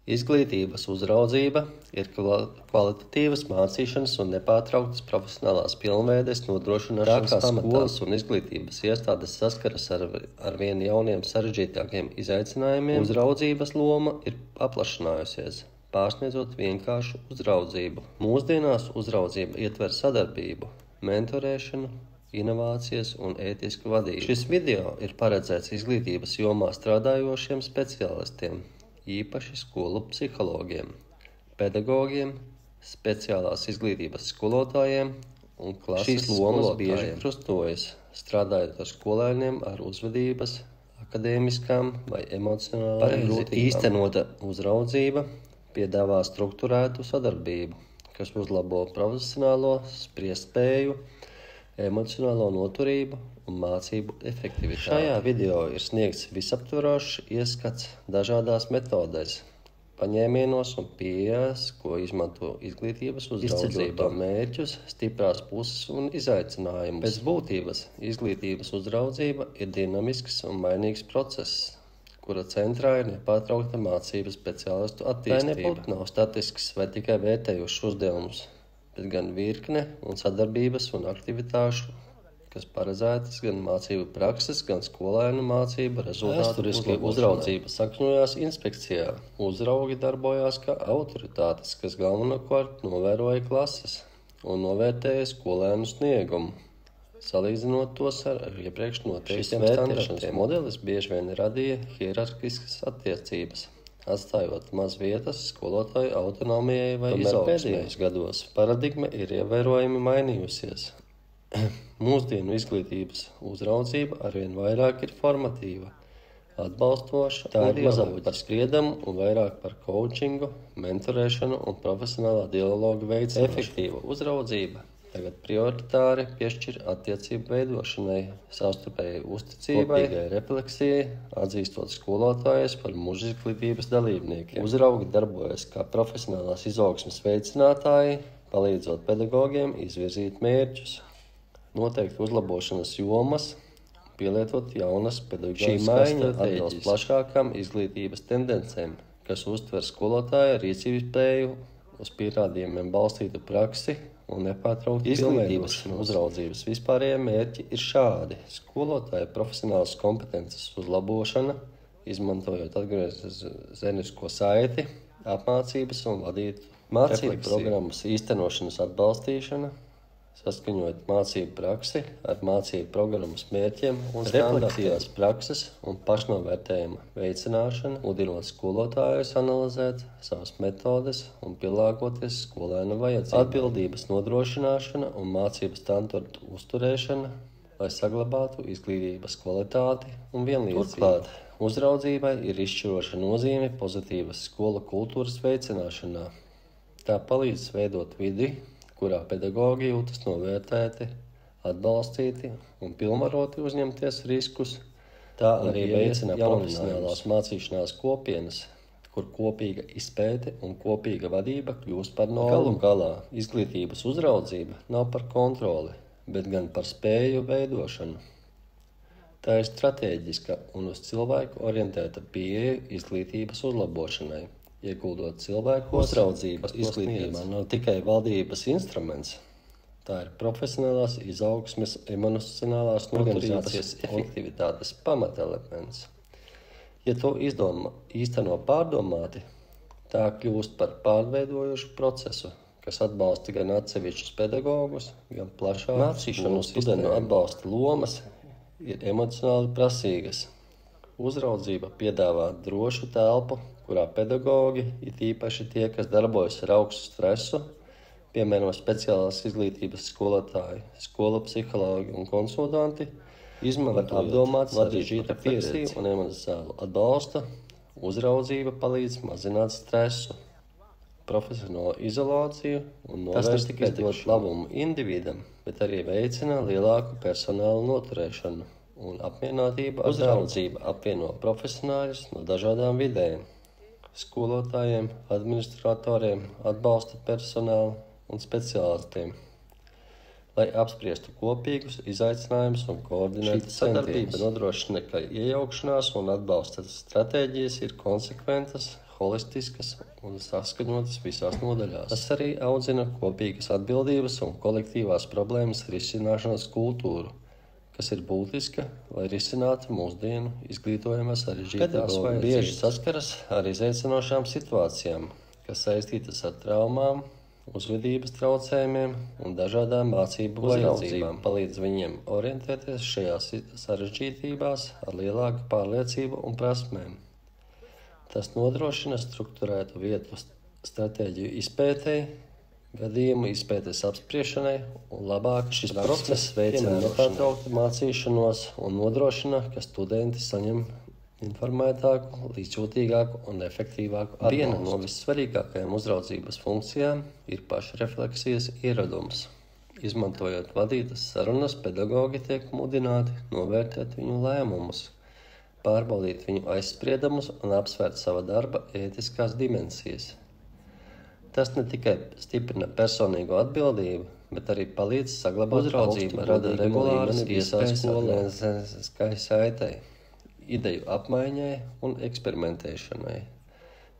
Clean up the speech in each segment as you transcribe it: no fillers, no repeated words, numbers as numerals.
Izglītības uzraudzība ir kvalitatīvas mācīšanas un nepārtrauktas profesionālās pilnveides nodrošināšanas pamatā. Skolas un izglītības iestādes saskaras ar vien jauniem sarežģītākiem izaicinājumiem. Uzraudzības loma ir paplašinājusies, pārsniedzot vienkāršu uzraudzību. Mūsdienās uzraudzība ietver sadarbību, mentorēšanu, inovācijas un ētisku vadību. Šis video ir paredzēts izglītības jomā strādājošiem speciālistiem, īpaši skolu psihologiem, pedagogiem, speciālās izglītības skolotājiem un klases skolotājiem. Šīs lomas bieži krustojas, strādājot ar skolēniem ar uzvedības, akadēmiskām vai emocionālām grūtībām. Īstenota uzraudzība piedāvā strukturētu sadarbību, kas uzlabo profesionālo spriestspēju, emocionālo noturību un mācību efektivitāti. Šajā video ir sniegts visaptverošs ieskats dažādās metodēs, paņēmienos un pieejās, ko izmanto izglītības uzraudzība, mērķus, stiprās puses un izaicinājumus. Pēc būtības izglītības uzraudzība ir dinamisks un mainīgs process, kura centrā ir nepārtraukta mācību speciālistu attīstība. Tā nebūtu nav statisks vai tikai vērtējušs uzdevumus, bet gan virkne un sadarbības un aktivitāšu, kas paredzētas gan mācību prakses, gan skolēnu mācību rezultātu uzlabošanai. Uzraudzība sakņojās inspekcijā. Uzraugi darbojās kā autoritātes, kas galvenokārt novēroja klases un novērtēja skolēnu sniegumu, salīdzinot tos ar iepriekš noteiktiem standartiem. Modelis bieži vien radīja hierarhiskas attiecības, atstājot maz vietas skolotāju autonomijai vai izaugsmei. Pēdējos gados paradigma ir ievērojami mainījusies. Mūsdienu izglītības uzraudzība arvien vairāk ir formatīva, atbalstoša, tā ir mazāk par spriedumu un vairāk par coachingu, mentorēšanu un profesionālā dialoga veicināšanu. Efektīva uzraudzība tagad prioritāri piešķir attiecību veidošanai, savstarpējai uzticībai, kopīgai refleksijai, atzīstot skolotājus par mūžizglītības dalībniekiem. Uzraugi darbojas kā profesionālās izaugsmes veicinātāji, palīdzot pedagogiem izvirzīt mērķus, noteikt uzlabošanas jomas, pielietot jaunas pedagoģiskas stratēģijas. Atbilst plašākām izglītības tendencēm, kas uztver skolotāja rīcības spēju uz pierādījumiem balstītu praksi un nepārtrauktu izglītības uzraudzības vispārējie mērķi ir šādi: skolotāja profesionālas kompetences uzlabošana, izmantojot atgriezenisko saiti, apmācības un vadītu mācību programmas īstenošanas atbalstīšana, saskaņot mācību praksi ar mācību programmas mērķiem un refleksijas prakses un pašnovērtējuma veicināšana, mudinot skolotājus analizēt savas metodes un pielāgoties skolēnu vajadzībām. Atbildības nodrošināšana un mācību standartu uzturēšana, lai saglabātu izglītības kvalitāti un vienlīdzību. Turklāt, uzraudzībai ir izšķiroša nozīme pozitīvas skolu kultūras veicināšanā. Tā palīdz veidot vidi, kurā pedagogi jūtas novērtēti, atbalstīti un pilnvaroti uzņemties riskus. Tā arī veicina profesionālās mācīšanās kopienas, kur kopīga izpēte un kopīga vadība kļūst par normu. Galu galā izglītības uzraudzība nav par kontroli, bet gan par spēju veidošanu. Tā ir stratēģiska un uz cilvēku orientēta pieeja izglītības uzlabošanai. Ieguldot cilvēku uzraudzības izglītībā nav tikai valdības instruments, tā ir profesionālās izaugsmes, emocionālās organizācijas efektivitātes pamatelements. Ja to īsteno pārdomāti, tā kļūst par pārveidojošu procesu, kas atbalsta gan atsevišķus pedagogus, gan plašāku mācīšanu studentu atbalsta lomas ir emocionāli prasīgas. Uzraudzība piedāvā drošu telpu, kurā pedagogi, it īpaši tie, kas darbojas ar augstu stresu, piemēram, speciālās izglītības skolotāji, skolu psihologi un konsultanti, izmantot apdomāt sarežģītu pieredzi un emocionālu atbalstu. Uzraudzība palīdz mazināt stresu, profesionālo izolāciju un novērst tikai dot labumu individam, bet arī veicina lielāku personālu noturēšanu un apmierinātību. Uzraudzība apvieno profesionāļus no dažādām vidēm, skolotājiem, administratoriem, atbalsta personālu un speciālistiem, lai apspriestu kopīgus izaicinājumus un koordinētu sadarbību. Nodrošina, ka iejaukšanās un atbalsta stratēģijas ir konsekventas, holistiskas un saskaņotas visās nodaļās. Tas arī audzina kopīgas atbildības un kolektīvās problēmas risināšanas kultūru, kas ir būtiska, lai risinātu mūsdienu izglītojumā sarežģītās vajadzības. Bieži saskaras ar izaicinošām situācijām, kas saistītas ar traumām, uzvedības traucējumiem un dažādām mācību vajadzībām, palīdz viņiem orientēties šajās sarežģītībās ar lielāku pārliecību un prasmēm. Tas nodrošina strukturētu vietu stratēģiju izpētei, gadījumu izpētes apspriešanai un labāk šis process veicina nepārtrauktu mācīšanos un nodrošina, ka studenti saņem informētāku, līdzjūtīgāku un efektīvāku atbalstu. Viena no vissvarīgākajām uzraudzības funkcijām ir pašrefleksijas ieradums. Izmantojot vadītas sarunas, pedagogi tiek mudināti novērtēt viņu lēmumus, pārbaudīt viņu aizspriedumus un apsvērt sava darba ētiskās dimensijas. Tas ne tikai stiprina personīgo atbildību, bet arī palīdz saglabāt uzraudzību, rada regulāras iespējas skolēniskai saitai, ideju apmaiņai un eksperimentēšanai,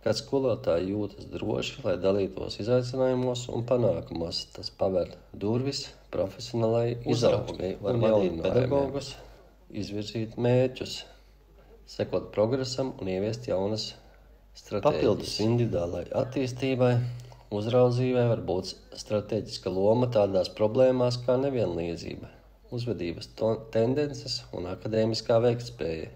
kad skolotāji jūtas droši, lai dalītos izaicinājumos un panākumos. Tas paver durvis profesionālai izaugsmei, var vadīt pedagogus, izvirzīt mērķus, sekot progresam un ieviest jaunas stratēģijas. Papildus individuālai attīstībai, uzraudzībai var būt strateģiska loma tādās problēmās kā nevienlīdzība, uzvedības tendences un akadēmiskā veiktspēja.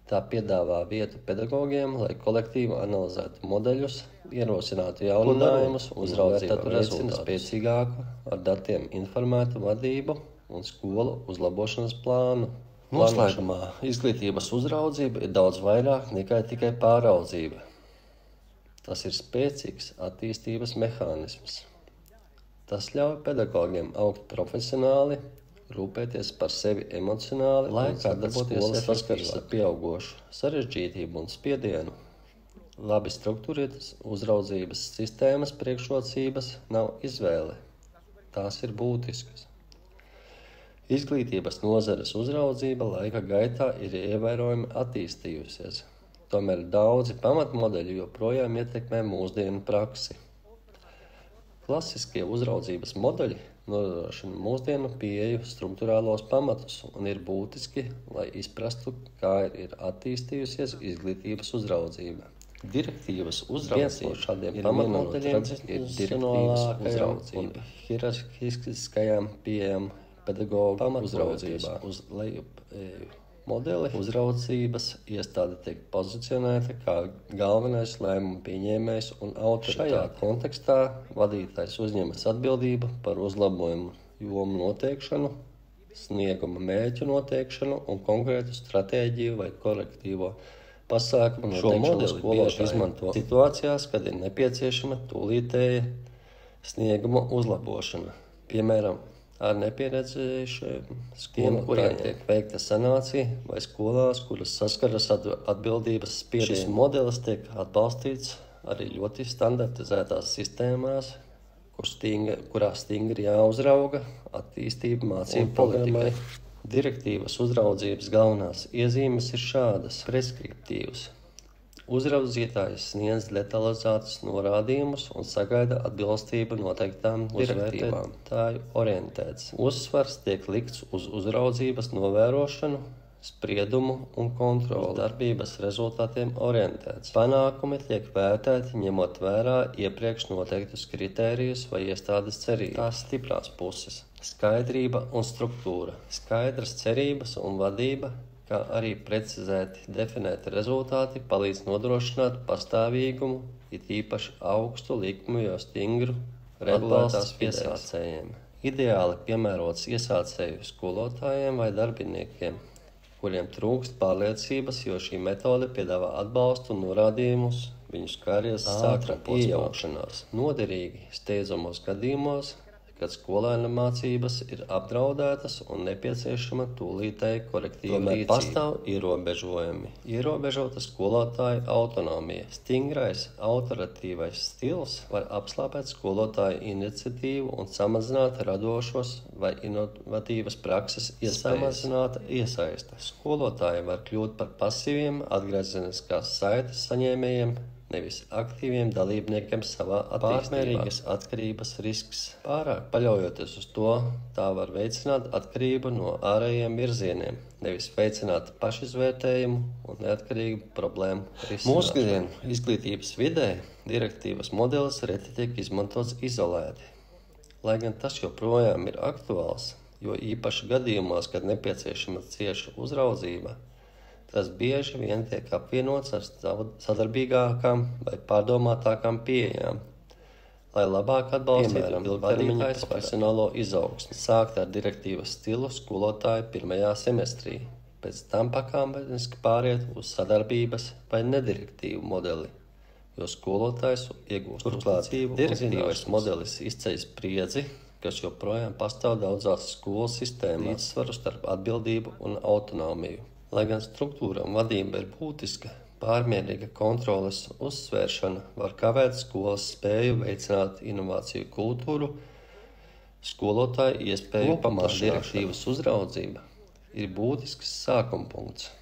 Tā piedāvā vietu pedagogiem, lai kolektīvi analizētu modeļus, ierosinātu jauninājumus, uzraudzītu veicina spēcīgāku, ar datiem informētu vadību un skolu uzlabošanas plānu. Noslēgumā izglītības uzraudzība ir daudz vairāk nekā tikai pāraudzība. Tas ir spēcīgs attīstības mehānisms. Tas ļauj pedagogiem augt profesionāli, rūpēties par sevi emocionāli, laikā, kad skolas saskaras ar pieaugošu sarežģītību un spiedienu. Labi strukturētas uzraudzības sistēmas priekšrocības nav izvēle. Tās ir būtiskas. Izglītības nozares uzraudzība laika gaitā ir ievērojami attīstījusies. Tomēr daudzi pamatmodeļi joprojām ietekmē mūsdienu praksi. Klasiskie uzraudzības modeļi nodrošina mūsdienu pieeju struktūrālos pamatus un ir būtiski, lai izprastu, kā ir attīstījusies izglītības uzraudzība. Direktīvas uzraudzība šādiem pamatmodeļiem ir direktīvas uzraudzība un hierarhiskajām pieejām pedagoģu uzraudzībā uz lejupēju modeli. Uzraudzības iestāde tiek pozicionēta kā galvenais lēmumu pieņēmējs un autoritāte. Šajā kontekstā vadītājs uzņemas atbildību par uzlabojumu jomu noteikšanu, snieguma mērķu noteikšanu un konkrētu stratēģiju vai kolektīvo pasākumu noteikšanu skolotāji izmanto situācijās, kad ir nepieciešama tūlītēja snieguma uzlabošana. Piemēram, ar nepieredzējušiem tiem, kuriem tiek veikta sanācija vai skolās, kuras saskaras atbildības spiedienu. Šis modelis tiek atbalstīts arī ļoti standartizētās sistēmās, kurā stingri jāuzrauga attīstība mācību politikai. Direktīvas uzraudzības galvenās iezīmes ir šādas: preskriptīvas. Uzraudzītājs sniedz detalizētus norādījumus un sagaida atbilstību noteiktām direktīvām. Tā ir orientēts. Uzsvars tiek likts uz uzraudzības novērošanu, spriedumu un kontroli. Darbības rezultātiem orientēts. Panākumi tiek vērtēti ņemot vērā iepriekš noteiktus kritērijus vai iestādes cerības. Tās stiprās puses - skaidrība un struktūra, skaidras cerības un vadība, kā arī precizēti definēti rezultāti palīdz nodrošināt pastāvīgumu, it īpaši augstu likmi, jo stingru regulētās iesācējiem. Ideāli piemērots iesācēju skolotājiem vai darbiniekiem, kuriem trūkst pārliecības, jo šī metode piedāvā atbalstu un norādījumus viņu karjeras sākuma iejaukšanās. Noderīgi steidzamos gadījumos, kad skolēna mācības ir apdraudētas un nepieciešama tūlītēja korektīva rīcība. Tomēr pastāv ierobežojumi. Ierobežota skolotāja autonomija. Stingrais autoritīvais stils var apslāpēt skolotāju iniciatīvu un samazināt radošos vai inovatīvas prakses iespējas. Samazināta iesaiste. Skolotāji var kļūt par pasīviem atgriezeniskās saites saņēmējiem, nevis aktīviem dalībniekiem savā attīstībā. Pārmērīgas atkarības risks. Pārāk paļaujoties uz to, tā var veicināt atkarību no ārējiem virzieniem, nevis veicināt pašizvērtējumu un neatkarīgu problēmu risināšanu. Mūsdienu izglītības vidē direktīvas modelis reti tiek izmantots izolēti. Lai gan tas joprojām ir aktuāls, jo īpaši gadījumos, kad nepieciešama cieša uzraudzība, tas bieži vien tiek apvienots ar sadarbīgākām vai pārdomātākām pieejām, lai labāk atbalstītu ilgtermiņa profesionālo izaugsmi. Sākt ar direktīvas stilu skolotāju pirmajā semestrī, pēc tam pakāpeniski pāriet uz sadarbības vai nedirektīvu modeli, jo skolotājs iegūst uzticību. Direktīvas modelis izceļ spriedzi, kas joprojām pastāv daudzās skolu sistēmās, līdzsvaru starp atbildību un autonomiju. Lai gan struktūra un vadība ir būtiska, pārmērīga kontroles uzsvēršana var kavēt skolas spēju veicināt inovāciju kultūru, skolotāju iespēju pamāšanāšanu. Direktīvas uzraudzība ir būtisks sākuma punkts.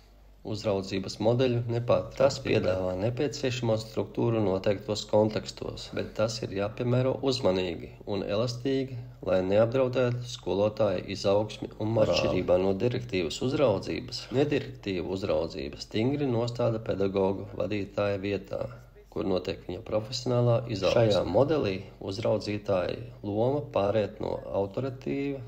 Uzraudzības modeļu nepārtraukti. Tas piedāvā nepieciešamo struktūru noteiktos kontekstos, bet tas ir jāpiemēro uzmanīgi un elastīgi, lai neapdraudētu skolotāja izaugsmi un morāli. Atšķirībā no direktīvas uzraudzības, nedirektīva uzraudzība stingri nostāda pedagogu vadītāja vietā, kur notiek viņa profesionālā izaugsme. Šajā modelī uzraudzītāja loma pāriet no autoritīva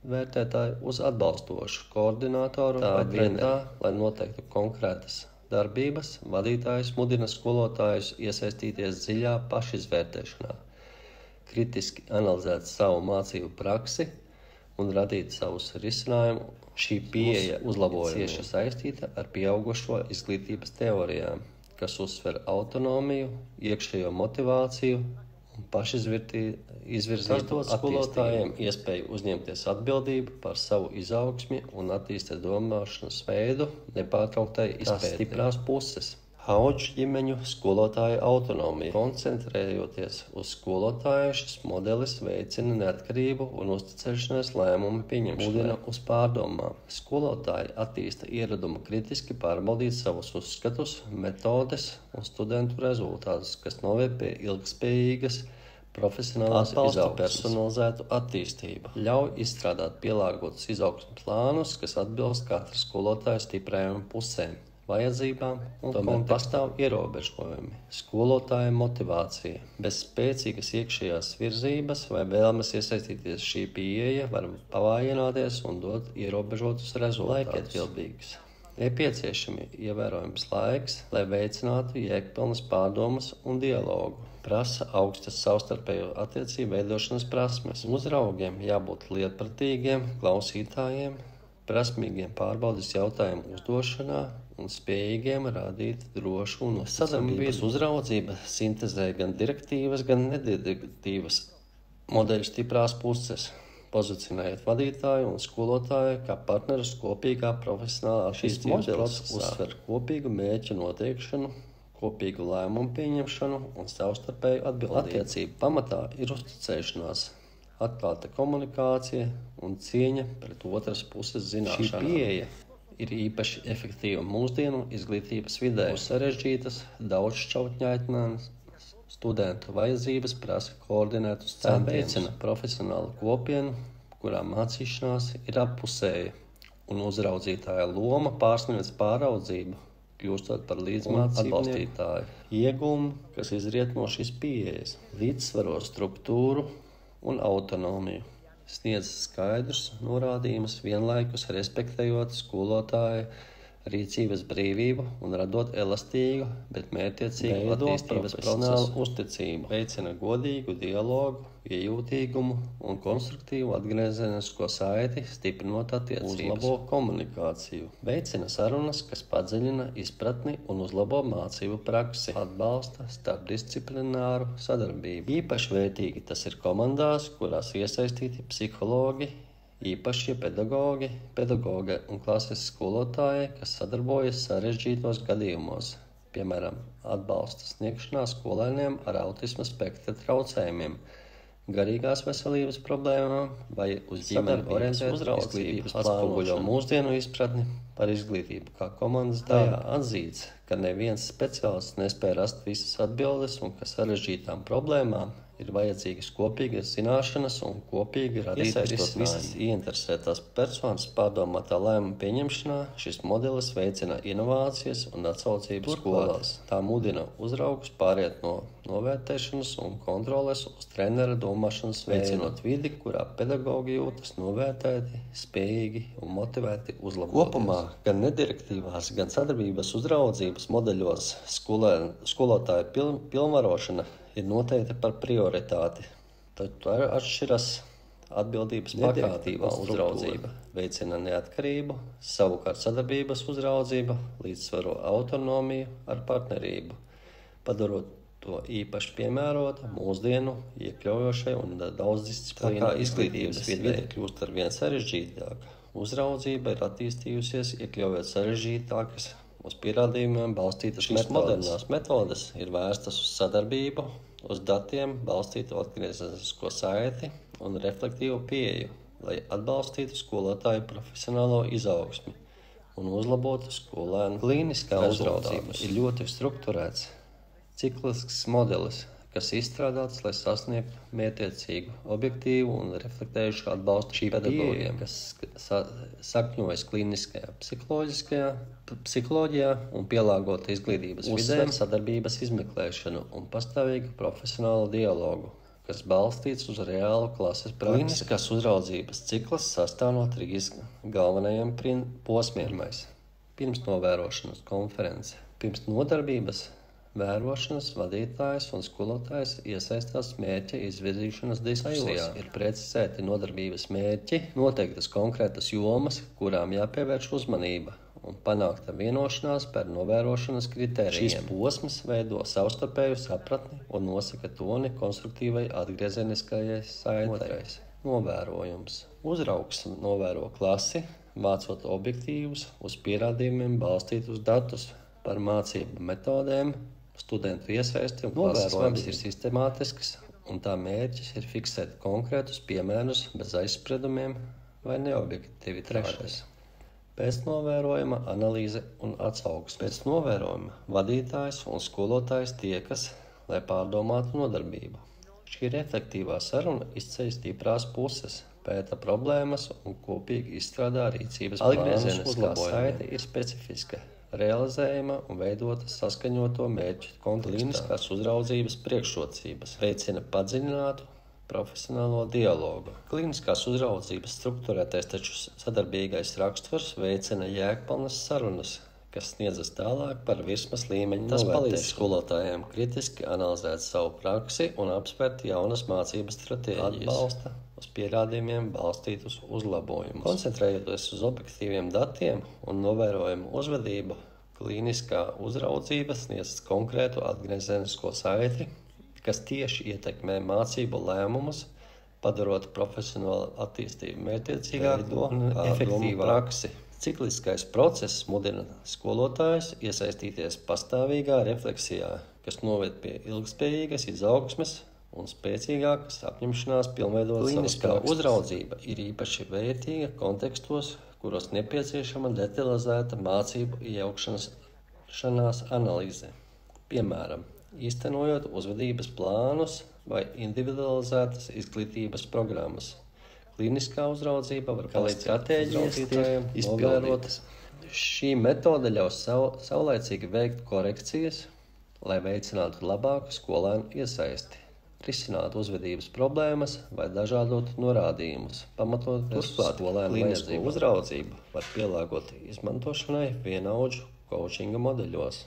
vērtētāju uz atbalstošu koordinātoru vai treneri, lai noteiktu konkrētas darbības. Vadītājs mudina skolotājus iesaistīties dziļā pašizvērtēšanā, kritiski analizēt savu mācību praksi un radīt savus risinājumu. Šī pieeja uzlabojuma cieši saistīta ar pieaugušo izglītības teorijām, kas uzsver autonomiju, iekšējo motivāciju un pašizvirzītu skolotājiem iespēju uzņemties atbildību par savu izaugsmi un attīstīt domāšanas veidu nepārtrauktai izpētei. Stiprās puses. Audžu ģimeņu skolotāju autonomija. Koncentrējoties uz skolotāju, šis modelis veicina neatkarību un uzticēšanās lēmumu pieņemšanai. Mudina uz pārdomām. Skolotāji attīsta ieradumu kritiski pārbaudīt savus uzskatus, metodes un studentu rezultātus, kas noved pie ilgspējīgas profesionālās izaugsmes, personalizētu attīstību. Ļauj izstrādāt pielāgotus izaugsmes plānus, kas atbilst katra skolotāja stiprajām pusēm, vajadzībām, un tomēr pastāv ierobežojumi. Skolotāja motivācija. Bez spēcīgas iekšējās virzības vai vēlmes iesaistīties šī pieeja var pavājināties un dot ierobežotus rezultātus. Laikietilpīgs. Nepieciešami ievērojams laiks, lai veicinātu jēgpilnas pārdomas un dialogu. Prasa augstas savstarpējo attiecību veidošanas prasmes. Uzraugiem jābūt lietpratīgiem, klausītājiem, prasmīgiem pārbaudes jautājumu uzdošanā un spējīgiem radīt drošu un sadarbības uzraudzība sintezē gan direktīvas, gan nedirektīvas modeļu stiprās puses, pozicionējot vadītāju un skolotāju kā partnerus kopīgā profesionālā attīstības procesā. Uzsver kopīgu mērķu noteikšanu, kopīgu lēmumu pieņemšanu un savstarpēju atbildību. Attiecību pamatā ir uzticēšanās, atklāta komunikācija un cieņa pret otras puses zināšanām. Šī pieeja ir īpaši efektīva mūsdienu izglītības vidē. Sarežģītas, daudzšķautņainātas studentu vajadzības prasa koordinētus centienus. Veicina profesionālu kopienu, kurā mācīšanās ir appusēja, un uzraudzītāja loma pārsniedz pāraudzību, kļūstot par līdzmācību atbalstītāju. Iegūmi, kas izriet no šīs pieejas, līdzsvaro struktūru un autonomiju, sniedz skaidrus norādījumus, vienlaikus respektējot skolotāju rīcības brīvību un radot elastīgu, bet mērķtiecīgu attīstības procesu uzticību, veicina godīgu dialogu, iejūtīgumu un konstruktīvu atgriezenisko saiti, stiprinot attiecības, uzlabo komunikāciju, veicina sarunas, kas padziļina izpratni un uzlabo mācību praksi, atbalsta starpdisciplināru sadarbību. Īpaši vērtīgi tas ir komandās, kurās iesaistīti psihologi, īpašie pedagogi un klases skolotāji, kas sadarbojas sarežģītos gadījumos, piemēram, atbalsta sniegšanā skolēniem ar autisma spektra traucējumiem, garīgās veselības problēmām vai uz ģimeni orientētu izglītības atspoguļo mūsdienu izpratni par izglītību kā komandas darbu. Atzīts, ka neviens speciālists nespēja rast visas atbildes un ka sarežģītām problēmām ir vajadzīgas kopīgas zināšanas un kopīgi radīt risinājumu. Visas ieinteresētās personas pārdomātā lēmuma pieņemšanā šis modelis veicina inovācijas un atsaucības skolās. Tā mudina uzraugus pāriet no novērtēšanas un kontroles uz trenera domāšanas veicinot vidi, kurā pedagogi jūtas novērtēti, spējīgi un motivēti uzlaboties. Kopumā gan nedirektīvās, gan sadarbības uzraudzības modeļos skolotāju pilnvarošana ir noteikta par prioritāti, tad atšķiras atbildības pakātīvā uzraudzība, veicina neatkarību, savukārt sadarbības uzraudzība līdzsvaro autonomiju ar partnerību, padarot to īpaši piemērota mūsdienu iekļaujošai un daudzdisciplīnu izglītības vidē kļūst ar vien sarežģītāka. Uzraudzība ir attīstījusies, iekļaujot sarežģītākas uz pierādījumiem balstītas modernās metodes ir vērstas uz sadarbību, uz datiem balstītu atgriezenisko saiti un reflektīvu pieeju, lai atbalstītu skolotāju profesionālo izaugsmi un uzlabotu skolēnu klīniskā uzraudzība. Ir ļoti strukturēts, ciklisks modelis, kas izstrādāts, lai sasniegtu mērķtiecīgu, objektīvu un reflektējušu atbalstu šī pedagogiem, kas sakņojas klīniskajā psiholoģijā un pielāgota izglītības vidēm, sadarbības izmeklēšanu un pastāvīgu profesionālu dialogu, kas balstīts uz reālu klases praksi. Klīniskās uzraudzības cikls sastāv no 3 galvenajiem posmiem. Pirms novērošanas konference, pirms nodarbības vērošanas vadītājs un skolotājs iesaistās mērķa izvirzīšanas diskusijā. Ir precizēti nodarbības mērķi, noteiktas konkrētas jomas, kurām jāpievērš uzmanība un panākta vienošanās par novērošanas kritērijiem. Šis posms veido savstarpēju sapratni un nosaka toni konstruktīvai atgriezeniskajai saitei. Novērojums. Uzraugs novēro klasi, mācot objektīvus, uz pierādījumiem balstītus datus par mācību metodēm, studentu iesaisti un novērojums ir sistemātisks, un tā mērķis ir fiksēt konkrētus piemērus bez aizspriedumiem vai neobjektivitātes. Pēc novērojuma analīze un atsauksme. Pēc novērojuma vadītājs un skolotājs tiekas, lai pārdomātu nodarbību. Šī reflektīvā saruna izceļ stiprās puses, pēta problēmas un kopīgi izstrādā rīcības plānus. Atgriezeniskā saite ir specifiska, realizējama un veidota saskaņoto mērķu kontekstā. Klīniskās uzraudzības priekšrocības veicina padziļinātu profesionālo dialogu. Klīniskās uzraudzības strukturētais, taču sadarbīgais raksturs veicina jēgpilnas sarunas, kas sniedzas tālāk par virsmas līmeņa novērtēšanu. Tas palīdz skolotājiem kritiski analizēt savu praksi un apsvērt jaunas mācības stratēģijas. Atbalsta uz pierādījumiem balstītus uzlabojumus. Koncentrējoties uz objektīviem datiem un novērojumu uzvedību, klīniskā uzraudzība sniedz konkrētu atgriezenisko saiti, kas tieši ietekmē mācību lēmumus, padarot profesionālu attīstību mērķtiecīgāku un efektīvāku praksi. Cikliskais process mudina skolotājus iesaistīties pastāvīgā refleksijā, kas noved pie ilgspējīgas izaugsmes un spēcīgākas apņemšanās pilnveidot savas prakses. Klīniskā uzraudzība ir īpaši vērtīga kontekstos, kuros nepieciešama detalizēta mācību iejaukšanās analīze. Piemēram, īstenojot uzvedības plānus vai individualizētas izglītības programmas. Klīniskā uzraudzība var palīdzēt stratēģijas izpildīt. Šī metode ļaus saulaicīgi veikt korekcijas, lai veicinātu labāku skolēnu iesaisti, risinātu uzvedības problēmas vai dažādotu norādījumus, pamatoties uz skolēnu klīnisko uzraudzību var pielāgot izmantošanai vienaudžu coachinga modeļos,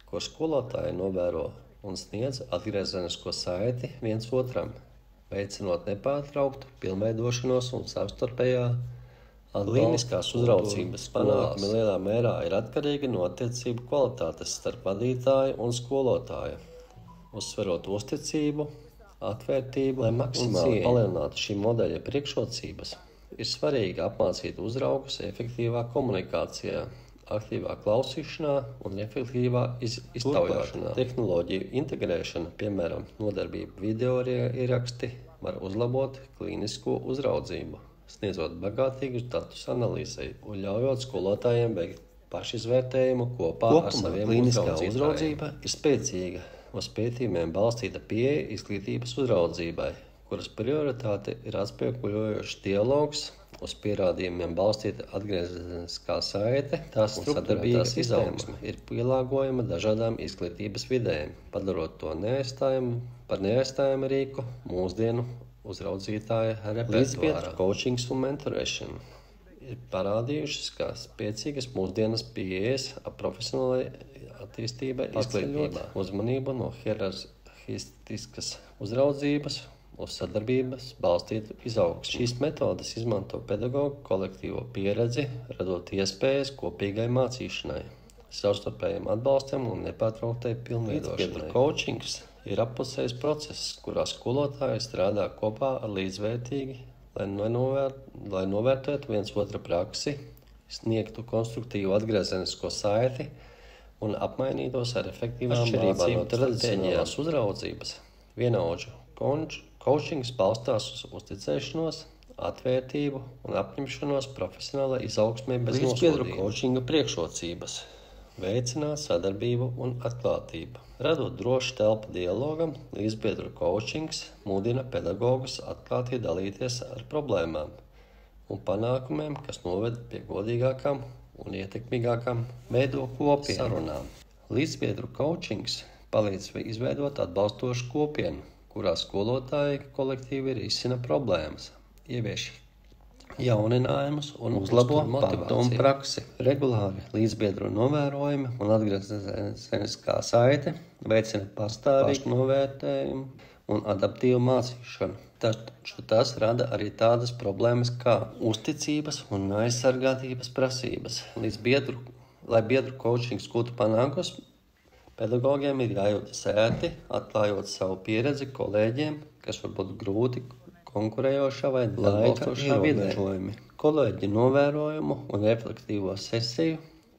ko skolotāji novēro un sniedz atgriezenisko saiti viens otram, veicinot nepārtrauktu pilnveidošanos un savstarpējā atbalsta. Klīniskās uzraudzības panākumi lielā mērā ir atkarīgi no attiecību kvalitātes starp vadītāju un skolotāju, uzsverot uzticību, atvērtību, lai maksimāli palielinātu šī modeļa priekšrocības. Ir svarīgi apmācīt uzraugus efektīvā komunikācijā, aktīvā klausīšanā un efektīvā iztaujāšanā. Tehnoloģiju integrēšana, piemēram, nodarbību video ieraksti, var uzlabot klīnisko uzraudzību, sniedzot bagātīgus datus analīzei un ļaujot skolotājiem veikt pašizvērtējumu kopā ar saviem klīniskā uzraudzība ir spēcīga, uz pētījumiem balstīta pieeja izglītības uzraudzībai, kuras prioritāte ir atspēkuļojošs dialogs, uz pierādījumiem balstīta atgriezeniskā saite, tās un sadarbības izaugsme ir pielāgojama dažādām izglītības vidēm, padarot to par neaizstājumu rīku mūsdienu uzraudzītāja repertuārā. Līdzbiedru coachings un mentorēšana ir parādījušas, kā spēcīgas mūsdienas pieejas profesionālai attīstībai izglītībā, uzmanību no hierarhistiskas uzraudzības uz sadarbības balstītu izaugsmu. Šīs metodes izmanto pedagogu kolektīvo pieredzi, radot iespējas kopīgai mācīšanai, savstarpējiem atbalstam un nepārtrauktai pilnveidošanai. Līdzbiedru coachings ir appusējs process, kurā skolotāji strādā kopā ar līdzvērtīgi, lai novērtētu viens otra praksi, sniegtu konstruktīvu atgriezenisko saiti un apmainītos ar efektīvām mācību tradicionālās uzraudzības. Vienaudžu coachings balstās uz uzticēšanos, atvērtību un apņemšanos profesionālai izaugsmē bez nosodījuma. Līdzbiedru coachinga priekšrocības veicināt sadarbību un atklātību. Radot drošu telpu dialogam, līdzbiedru coachings mudina pedagogus atklāti dalīties ar problēmām un panākumiem, kas noved pie godīgākām un ietekmīgākām veido kopienu sarunām. Līdzbiedru coachings palīdz izveidot atbalstošu kopienu, kurā skolotāji kolektīvi risina problēmas, ievieš jauninājumus un uzlabo motivāciju. Praksi. Regulāri līdzbiedru novērojumi un atgriezeniskā saite veicina pastāvīgu novērtējumu un adaptīvu mācīšanu. Taču tas rada arī tādas problēmas kā uzticības un aizsargātības prasības. Lai biedru coachings gūtu panākumus, pedagogiem ir jājūtas ērti, atklājot savu pieredzi kolēģiem, kas var būt grūti konkurējošā vai atbalstošā vidē. Kolēģi novērojumu un reflektīvo sesiju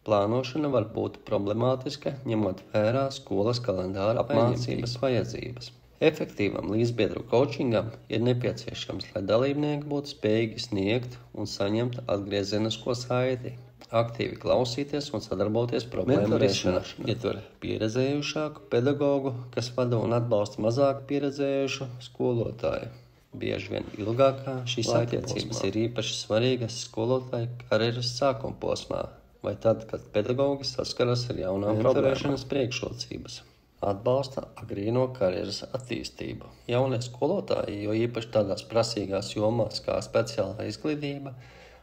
plānošana var būt problemātiska, ņemot vērā skolas kalendāra apmācības vajadzības. Efektīvam līdzbiedru coachingam ir nepieciešams, lai dalībnieki būtu spējīgi sniegt un saņemt atgriezenisko saiti, aktīvi klausīties un sadarboties problēmu risināšanā. Ietver pieredzējušāku pedagogu, kas vada un atbalsta mazāk pieredzējušu skolotāju. Bieži vien ilgākā šīs attiecības ir īpaši svarīgas skolotāju karjeras sākuma posmā, vai tad, kad pedagogi saskaras ar jaunām problēmas priekšrocības. Atbalsta agrīno karjeras attīstību. Jaunie skolotāji, jo īpaši tādās prasīgās jomās kā speciālā izglītība,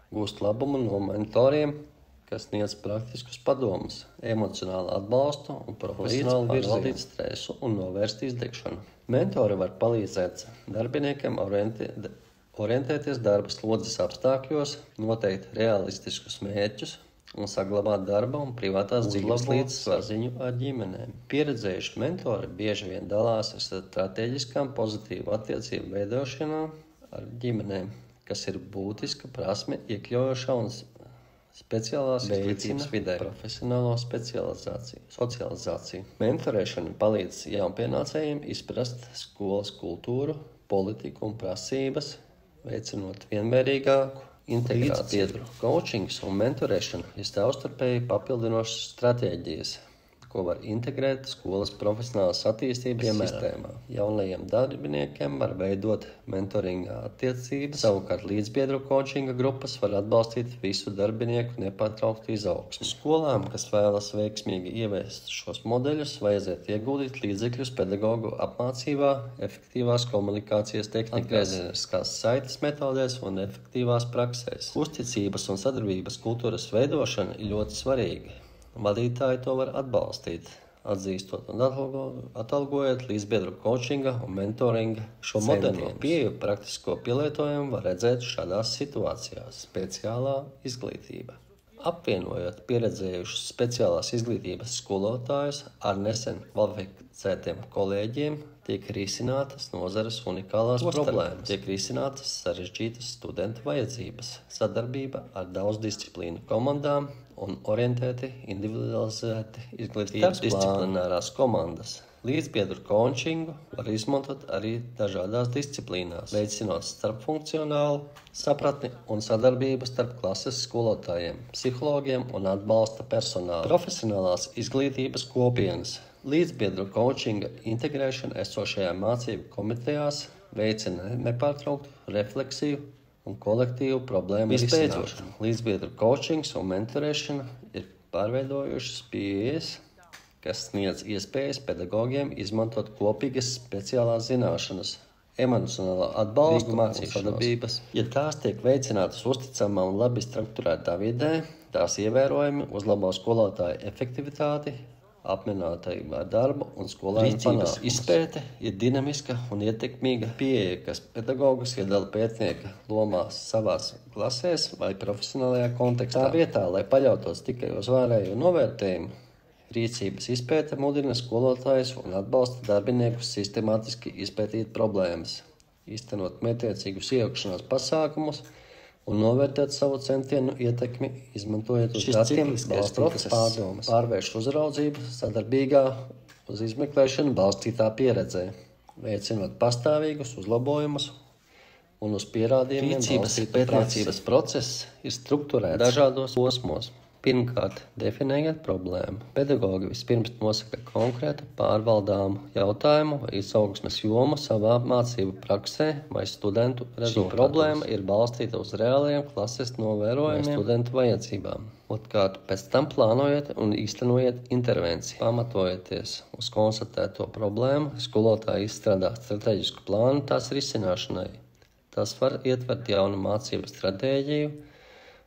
gūst labumu no mentoriem, kas sniedz praktiskus padomus, emocionālu atbalstu un profesionāli pārvaldīt stresu un novērst izdegšanu. Mentori var palīdzēt darbiniekiem orientēties darba slodzes apstākļos, noteikt realistiskus mērķus un saglabāt darba un privātās dzīves līdzsvaru ar ģimenēm. Pieredzējuši mentori bieži vien dalās ar strateģiskām pozitīvu attiecību veidošanā ar ģimenēm, kas ir būtiska prasme iekļaujošā un speciālās izglītības vidē, profesionālo socializāciju. Mentorēšana palīdz jaunpienācējiem izprast skolas kultūru, politiku un prasības, veicinot vienmērīgāku integrāciju. Līdzbiedru coachings un mentorēšana ir savstarpēji papildinošas stratēģijas, ko var integrēt skolas profesionālās attīstības sistēmā. Jaunajiem darbiniekiem var veidot mentoringa attiecības, savukārt līdzbiedru coachinga grupas var atbalstīt visu darbinieku nepārtrauktu izaugsmu. Skolām, kas vēlas veiksmīgi ieviest šos modeļus, vajadzētu ieguldīt līdzekļus pedagogu apmācībā, efektīvās komunikācijas tehnikās, atgriezeniskās saites metodēs un efektīvās praksēs. Uzticības un sadarbības kultūras veidošana ir ļoti svarīga. Vadītāji to var atbalstīt, atzīstot un atalgojot līdzbiedru coachinga un mentoringa šo moderno pieeju praktisko pielietojumu var redzēt šādās situācijās. Speciālā izglītība. Apvienojot pieredzējušus speciālās izglītības skolotājus ar nesen kvalificētiem kolēģiem, tiek risinātas nozares unikālās problēmas, tiek risinātas sarežģītas studentu vajadzības, sadarbība ar daudzdisciplīnu komandām un orientēti individualizēti izglītības disciplinārās komandas Līdzbiedru koučingu var izmantot arī dažādās disciplīnās, veicinot starpfunkcionālu sapratni un sadarbību starp klases skolotājiem, psihologiem un atbalsta personālu. Profesionālās izglītības kopienas. Līdzbiedru koučinga integrēšana esošajā mācību komitejās veicina nepārtrauktu refleksiju un kolektīvu problēmu risināšanu. Līdzbiedru koučings un mentorēšana ir pārveidojušas pieejas, kas sniedz iespējas pedagogiem izmantot kopīgas speciālās zināšanas, emocionālā atbalsta un sadarbības. Ja tās tiek veicinātas uzticamā un labi strukturētā vidē, tās ievērojami uzlabo skolotāju efektivitāti, apmierinātību ar darbu un skolēnu panākumus. Izpēte ir dinamiska un ietekmīga pieeja, kas pedagogus iedala pētnieka lomās savās klasēs vai profesionālajā kontekstā. Tā vietā, lai paļautos tikai uz ārējo novērtējumu, rīcības izpēte mudina skolotājus un atbalsta darbiniekus sistemātiski izpētīt problēmas, īstenot mērķtiecīgus iejaukšanās pasākumus un novērtēt savu centienu ietekmi, izmantojot uz datiem balstītas pārdomas, pārvērš uzraudzību sadarbīgā uz izmeklēšanu balstītā pieredzē, veicinot pastāvīgus uzlabojumus un uz pierādījumiem balstītu pētniecības process ir strukturēts dažādos posmos. Pirmkārt, definējot problēmu. Pedagogi vispirms nosaka konkrētu pārvaldāmu jautājumu vai izaugsmes jomu savā mācību praksē vai studentu rezultātos. Šī problēma ir balstīta uz reāliem klases novērojumiem vai studentu vajadzībām. Otrkārt, pēc tam plānojiet un īstenojiet intervenciju. Pamatojoties uz konstatēto problēmu, skolotāji izstrādā strateģisku plānu tās risināšanai. Tas var ietvert jaunu mācību stratēģiju,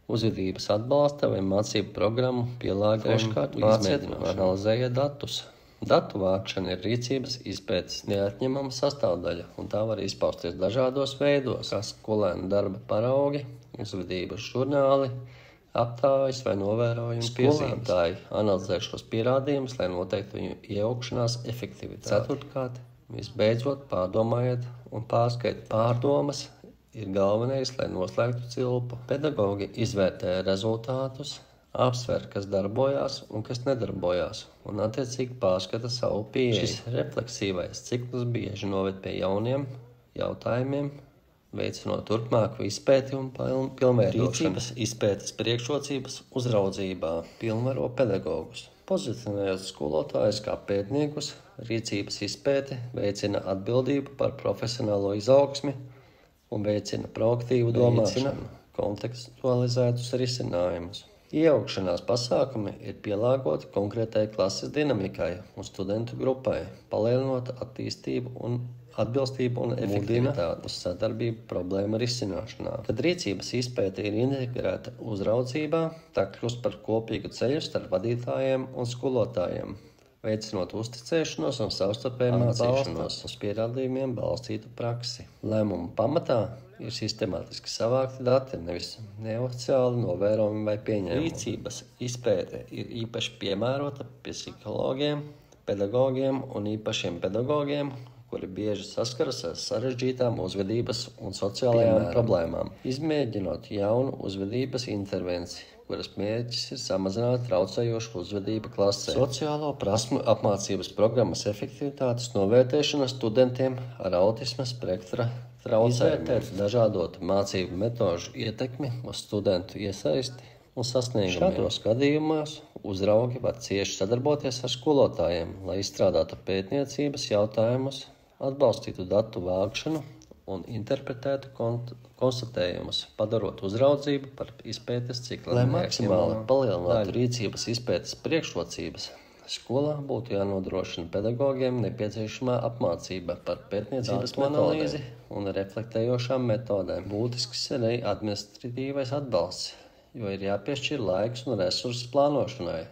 uzvedības atbalsta vai mācību programmu pielāgošanu, izmēģināšanu, analizējiet datus. Datu vākšana ir rīcības izpētes neatņemama sastāvdaļa, un tā var izpausties dažādos veidos, kā skolēnu darba paraugi, uzvedības žurnāli, aptājas vai novērojumi piezīmētāji. Analizē šos pierādījumus, lai noteiktu viņu iejaukšanās efektivitāti. Ceturtkārt, visbeidzot, pārdomājiet un pārskaitiet pārdomas, ir galvenais, lai noslēgtu cilpu. Pedagogi izvērtē rezultātus, apsver, kas darbojās un kas nedarbojās, un attiecīgi pārskata savu pieeju. Šis refleksīvais cikls bieži noved pie jauniem jautājumiem, veicinot turpmāku izpēti un pilnveidošanu. Rīcības izpētes priekšrocības uzraudzībā pilnvaro pedagogus. Pozicionējot skolotājus kā pētniekus, rīcības izpēte veicina atbildību par profesionālo izaugsmi un veicina proaktīvu domāšanu, kontekstualizētus risinājumus. Iejaukšanās pasākumi ir pielāgoti konkrētai klases dinamikai un studentu grupai, palielinot attīstību un atbilstību un efektivitāti uz sadarbību problēmu risināšanā. Kad rīcības izpēte ir integrēta uzraudzībā, tā kļūst par kopīgu ceļu starp vadītājiem un skolotājiem, veicinot uzticēšanos un savstarpēju mācīšanos uz pierādījumiem balstītu praksi. Lēmumu pamatā ir sistemātiski savākti dati, nevis neoficiāli novērojumi vai pieņēmumi. Rīcības izpēte ir īpaši piemērota psihologiem, pedagogiem un īpašiem pedagogiem, kuri bieži saskaras ar sarežģītām uzvedības un sociālajām problēmām, izmēģinot jaunu uzvedības intervenciju, kuras mērķis ir samazināt traucējošu uzvedību klasē. Sociālo prasmu apmācības programmas efektivitātes novērtēšana studentiem ar autisma spektra traucējumiem. Izvērtēt dažādotu mācību metožu ietekmi uz studentu iesaisti un sasniegumiem. Šādos gadījumos uzraugi var cieši sadarboties ar skolotājiem, lai izstrādātu pētniecības jautājumus, atbalstītu datu vākšanu un interpretētu konstatējumus, padarot uzraudzību par izpētes ciklu. Lai maksimāli palielinātu rīcības izpētes priekšrocības, skolā būtu jānodrošina pedagogiem nepieciešamā apmācība par pētniecības analīzi un reflektējošām metodēm. Būtisks ir arī administratīvais atbalsts, jo ir jāpiešķir laiks un resursi plānošanai,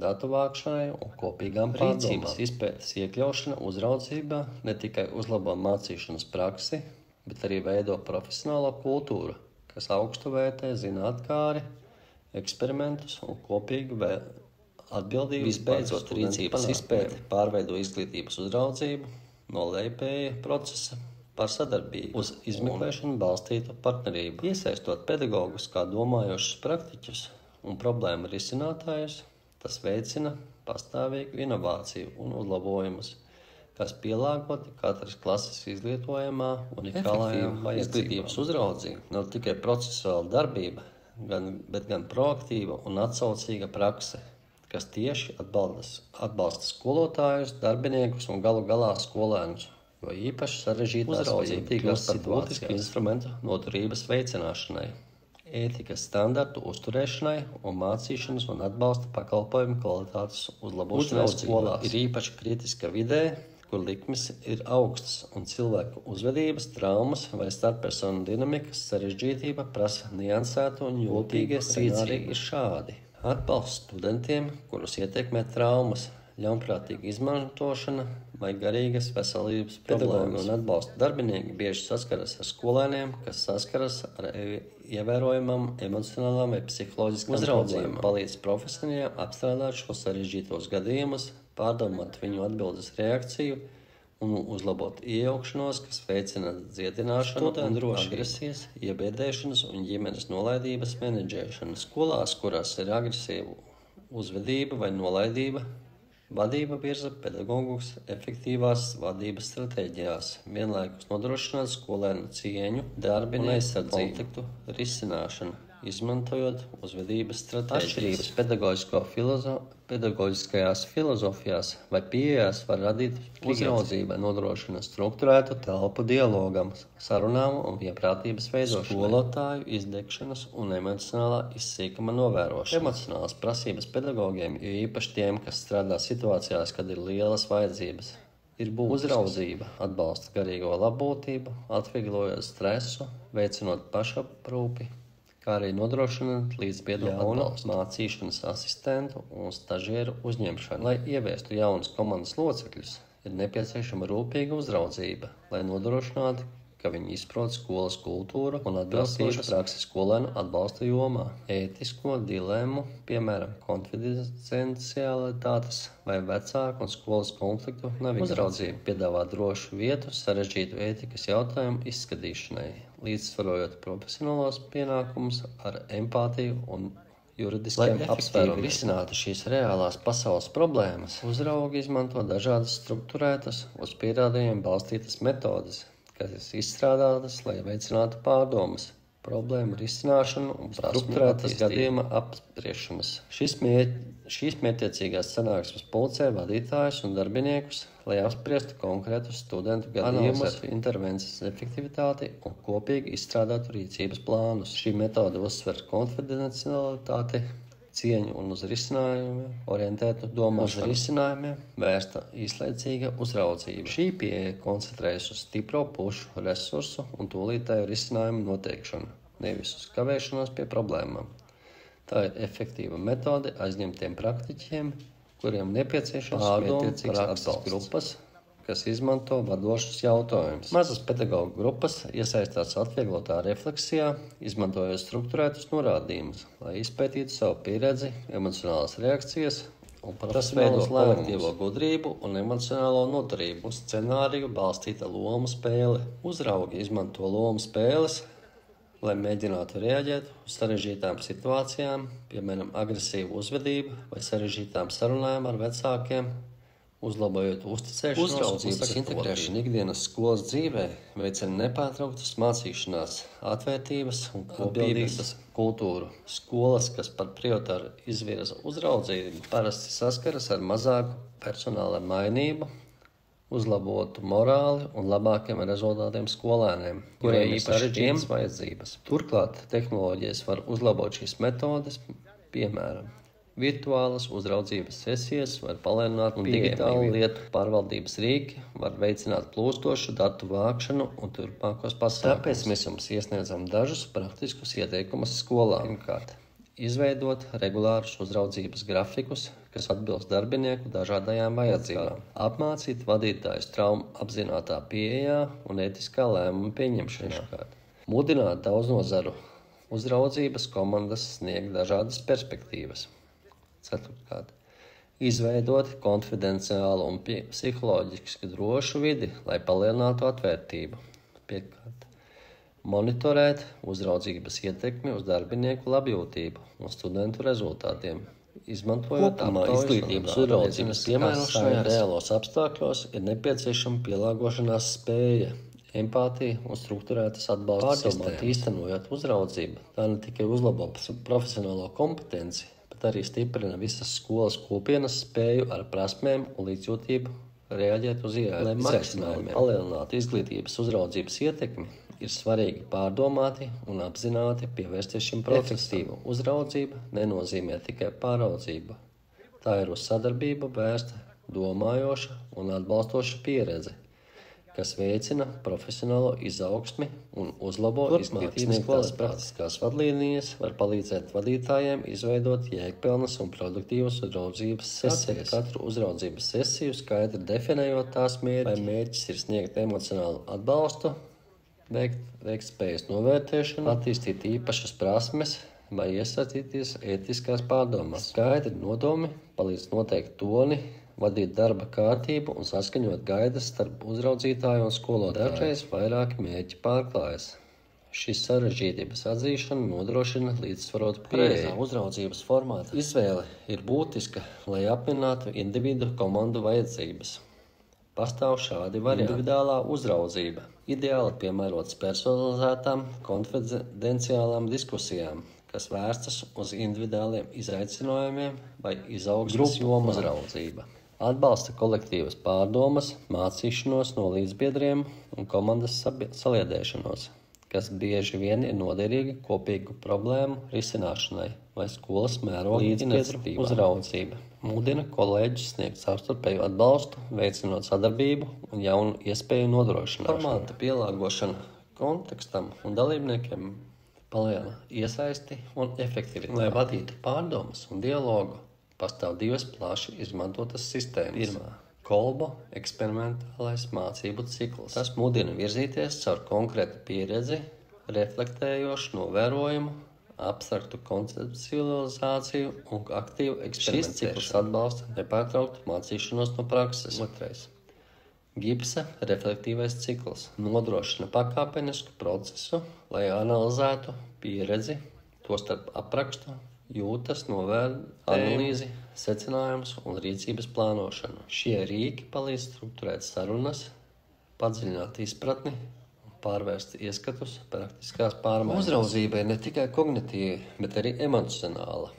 datu vākšanai un kopīgām pārdomām. Rīcības izpētes iekļaušana uzraudzībā ne tikai uzlabo mācīšanas praksi, bet arī veido profesionālo kultūru, kas augstu vērtē zinātkāri, eksperimentus un kopīgu atbildību. Visbeidzot, rīcības izpēte pārveido izglītības uzraudzību no lejpēja procesa par sadarbību uz izmeklēšanu balstītu partnerību. Iesaistot pedagogus kā domājošus praktiķus un problēmu risinātājus, tas veicina pastāvīgu inovāciju un uzlabojumus, kas pielāgoti katras klases izlietojamā unikālajām vajadzībām. Izglītības uzraudzība nav tikai procesuāla darbība, bet gan proaktīva un atsaucīga prakse, kas tieši atbalsta skolotājus, darbiniekus un galu galā skolēnus, jo īpaši sarežģītās vai jutīgās situācijas instrumentu noturības veicināšanai, ētikas standartu uzturēšanai un mācīšanas un atbalsta pakalpojumu kvalitātes uzlabošanai skolās. Ir īpaši kritiska vidē, kur likmes ir augstas un cilvēku uzvedības, traumas vai starppersonu dinamikas sarežģītība prasa niansētu un jūtīgie scenāriji ir šādi. Atbalsts studentiem, kurus ietekmē traumas, ļaunprātīga izmantošana vai garīgas veselības problēmas, un atbalsta darbinieki bieži saskaras ar skolēniem, kas saskaras ar ievērojamām emocionālām vai psiholoģiskām problēmām. Palīdz profesionāļiem apstrādāt šos sarežģītos gadījumus, pārdomāt viņu atbildes reakciju un uzlabot iejaukšanos, kas veicina dziedināšanu un agresijas, iebiedēšanas un ģimenes nolaidības menedžēšanu. Skolās, kurās ir agresīva uzvedība vai nolaidība, vadība virza pedagogus efektīvās vadības stratēģijās, vienlaikus nodrošināt skolēnu cieņu, darbinieku konfliktu risināšanu, izmantojot uzvedības stratēģijas. Atšķirības pedagoģiskajās filozofijās vai pieejās var radīt uzraudzība, nodrošina strukturētu telpu dialogam, sarunām un vienprātības veidošanai, skolotāju izdegšanas un emocionālā izsīkuma novērošana. Emocionālās prasības pedagogiem, jo īpaši tiem, kas strādā situācijās, kad ir lielas vajadzības, ir uzraudzība, atbalsta garīgo labbūtību, atvieglojot stresu, veicinot pašaprūpi, kā arī nodrošināt līdzbiedru atbalstu, mācīšanas asistentu un stažieru uzņemšanu. Lai ieviestu jaunus komandas locekļus, ir nepieciešama rūpīga uzraudzība, lai nodrošinātu, ka viņi izprot skolas kultūru un atbilstošu praksi skolēnu atbalsta jomā. Ētisko dilemmu, piemēram, konfidencialitātes vai vecāku un skolas konfliktu nav uzraudzība. Piedāvā drošu vietu sarežģītu ētikas jautājumu izskatīšanai, līdzsvarojot profesionālos pienākumus ar empātiju un juridiskiem apsvērumiem. Lai risinātu šīs reālās pasaules problēmas, uzraugi izmanto dažādas strukturētas, uz pierādījumiem balstītas metodes, kas ir izstrādātas, lai veicinātu pārdomas, problēmu risināšanu un strukturētas gadījuma apspriešanas. Šīs mērķtiecīgās sanāksmes pulcē vadītājus un darbiniekus, lai apspriestu konkrētus studentu gadījumus, intervences efektivitāti un kopīgi izstrādātu rīcības plānus. Šī metode uzsver konfidencialitāti, cieņu un uz risinājumiem orientētu domāšanu. Uz risinājumiem vērsta īslaicīga uzraudzība. Šī pieeja koncentrējas uz stipro pušu resursu un tūlītēju risinājumu noteikšanu, nevis uz kavēšanos pie problēmām. Tā ir efektīva metode aizņemtiem praktiķiem, kuriem nepieciešams mērķtiecīgs atbalsts grupas, kas izmanto vadošus jautājumus. Mazas pedagoģu grupas iesaistās atvieglotā refleksijā, izmantojot strukturētus norādījumus, lai izpētītu savu pieredzi, emocionālās reakcijas un tas veido kolektīvo gudrību un emocionālo noturību. Uz scenāriju balstīta lomu spēle. Uzraugi izmanto lomu spēles, lai mēģinātu reaģēt uz sarežģītām situācijām, piemēram, agresīvu uzvedību vai sarežģītām sarunām ar vecākiem, uzlabojot uzticēšanos. Uzraudzības integrēšana ikdienas skolas dzīvē veicina nepārtrauktas mācīšanās, atvērtības un kopības kultūru. Skolas, kas par prioritāru izvirza uzraudzību, parasti saskaras ar mazāku personāla mainību, uzlabotu morāli un labākiem rezultātiem skolēniem, kuriem ir sarežģītas vajadzības. Turklāt tehnoloģijas var uzlabot šīs metodes, piemēram, virtuālas uzraudzības sesijas var palēnināt un digitālu lietu pārvaldības rīki var veicināt plūstošu datu vākšanu un turpmākos pasākumus. Tāpēc mēs jums iesniedzam dažus praktiskus ieteikumus skolām. Pirmkārt, izveidot regulārus uzraudzības grafikus, kas atbilst darbinieku dažādajām vajadzībām. Apmācīt vadītājus traumu apzinātā pieejā un ētiskā lēmuma pieņemšanā. Mudināt daudznazaru uzraudzības komandas sniegt dažādas perspektīvas. Ceturtkārt, izveidot konfidenciālu un psiholoģiski drošu vidi, lai palielinātu atvērtību. Piekārt, monitorēt uzraudzības ietekmi uz darbinieku labjūtību un studentu rezultātiem. Izmantojot izglītības uzraudzības piemērošanai reālos apstākļos, ir nepieciešama pielāgošanās spēja, empātija un strukturētas atbalsta sistēmas. Īstenojot uzraudzību, tā ne tikai uzlabo profesionālo kompetenci, bet arī stiprina visas skolas kopienas spēju ar prasmēm un līdzjūtību reaģēt uz izaicinājumiem. Lai palielinātu izglītības uzraudzības ietekmi, ir svarīgi pārdomāti un apzināti pievērsties šim procesam. Uzraudzība nenozīmē tikai pāraudzību. Tā ir uz sadarbību vērsta, domājoša un atbalstoša pieredze, kas veicina profesionālo izaugsmi un uzlabo izglītības kvalitāti. Praktiskās vadlīnijas var palīdzēt vadītājiem izveidot jēgpilnas un produktīvas uzraudzības sesijas. Katru uzraudzības sesiju skaidri definējot tās mērķi, vai mērķis ir sniegt emocionālu atbalstu, veikt spējas novērtēšanu, attīstīt īpašas prasmes vai iesaistīties ētiskās pārdomās. Skaidri nodomi palīdz noteikt toni, vadīt darba kārtību un saskaņot gaidas starp uzraudzītāju un skolotāju. Dažreiz vairāki mērķi pārklājas. Šīs sarežģītības atzīšana nodrošina līdzsvarotu pieeju. Uzraudzības formāta izvēle ir būtiska, lai apmierinātu individu komandu vajadzības. Pastāv šādi varianti. Individuālā uzraudzība ideāli piemērotas personalizētām, konfidenciālām diskusijām, kas vērstas uz individuāliem izaicinājumiem vai izaugsmes jomu uzraudzība. Atbalsta kolektīvas pārdomas, mācīšanos no līdzbiedriem un komandas saliedēšanos, kas bieži vien ir noderīgi kopīgu problēmu risināšanai vai skolas mēroga līdzbiedru uzraudzība. Mudina kolēģus sniegt savstarpēju atbalstu, veicinot sadarbību un jaunu iespēju nodrošināšanu. Formāta pielāgošana kontekstam un dalībniekiem palielina iesaisti un efektivitāti. Lai vadītu pārdomas un dialogu, pastāv divas plaši izmantotas sistēmas. Pirmā – Kolbo eksperimentālais mācību cikls. Tas mudina virzīties caur konkrētu pieredzi, reflektējošu novērojumu, abstraktu konceptualizāciju un aktīvu eksperimentēšanu. Šis cikls atbalsta nepārtrauktu mācīšanos no prakses. Otrais – Gibsa reflektīvais cikls nodrošina pakāpenisku procesu, lai analizētu pieredzi, tostarp aprakstu, jūtas, analīzi, secinājumus un rīcības plānošanu. Šie rīki palīdz strukturēt sarunas, padziļināt izpratni, pārvērst ieskatus praktiskās pārmaiņas. Uzraudzība ir ne tikai kognitīva, bet arī emocionāla.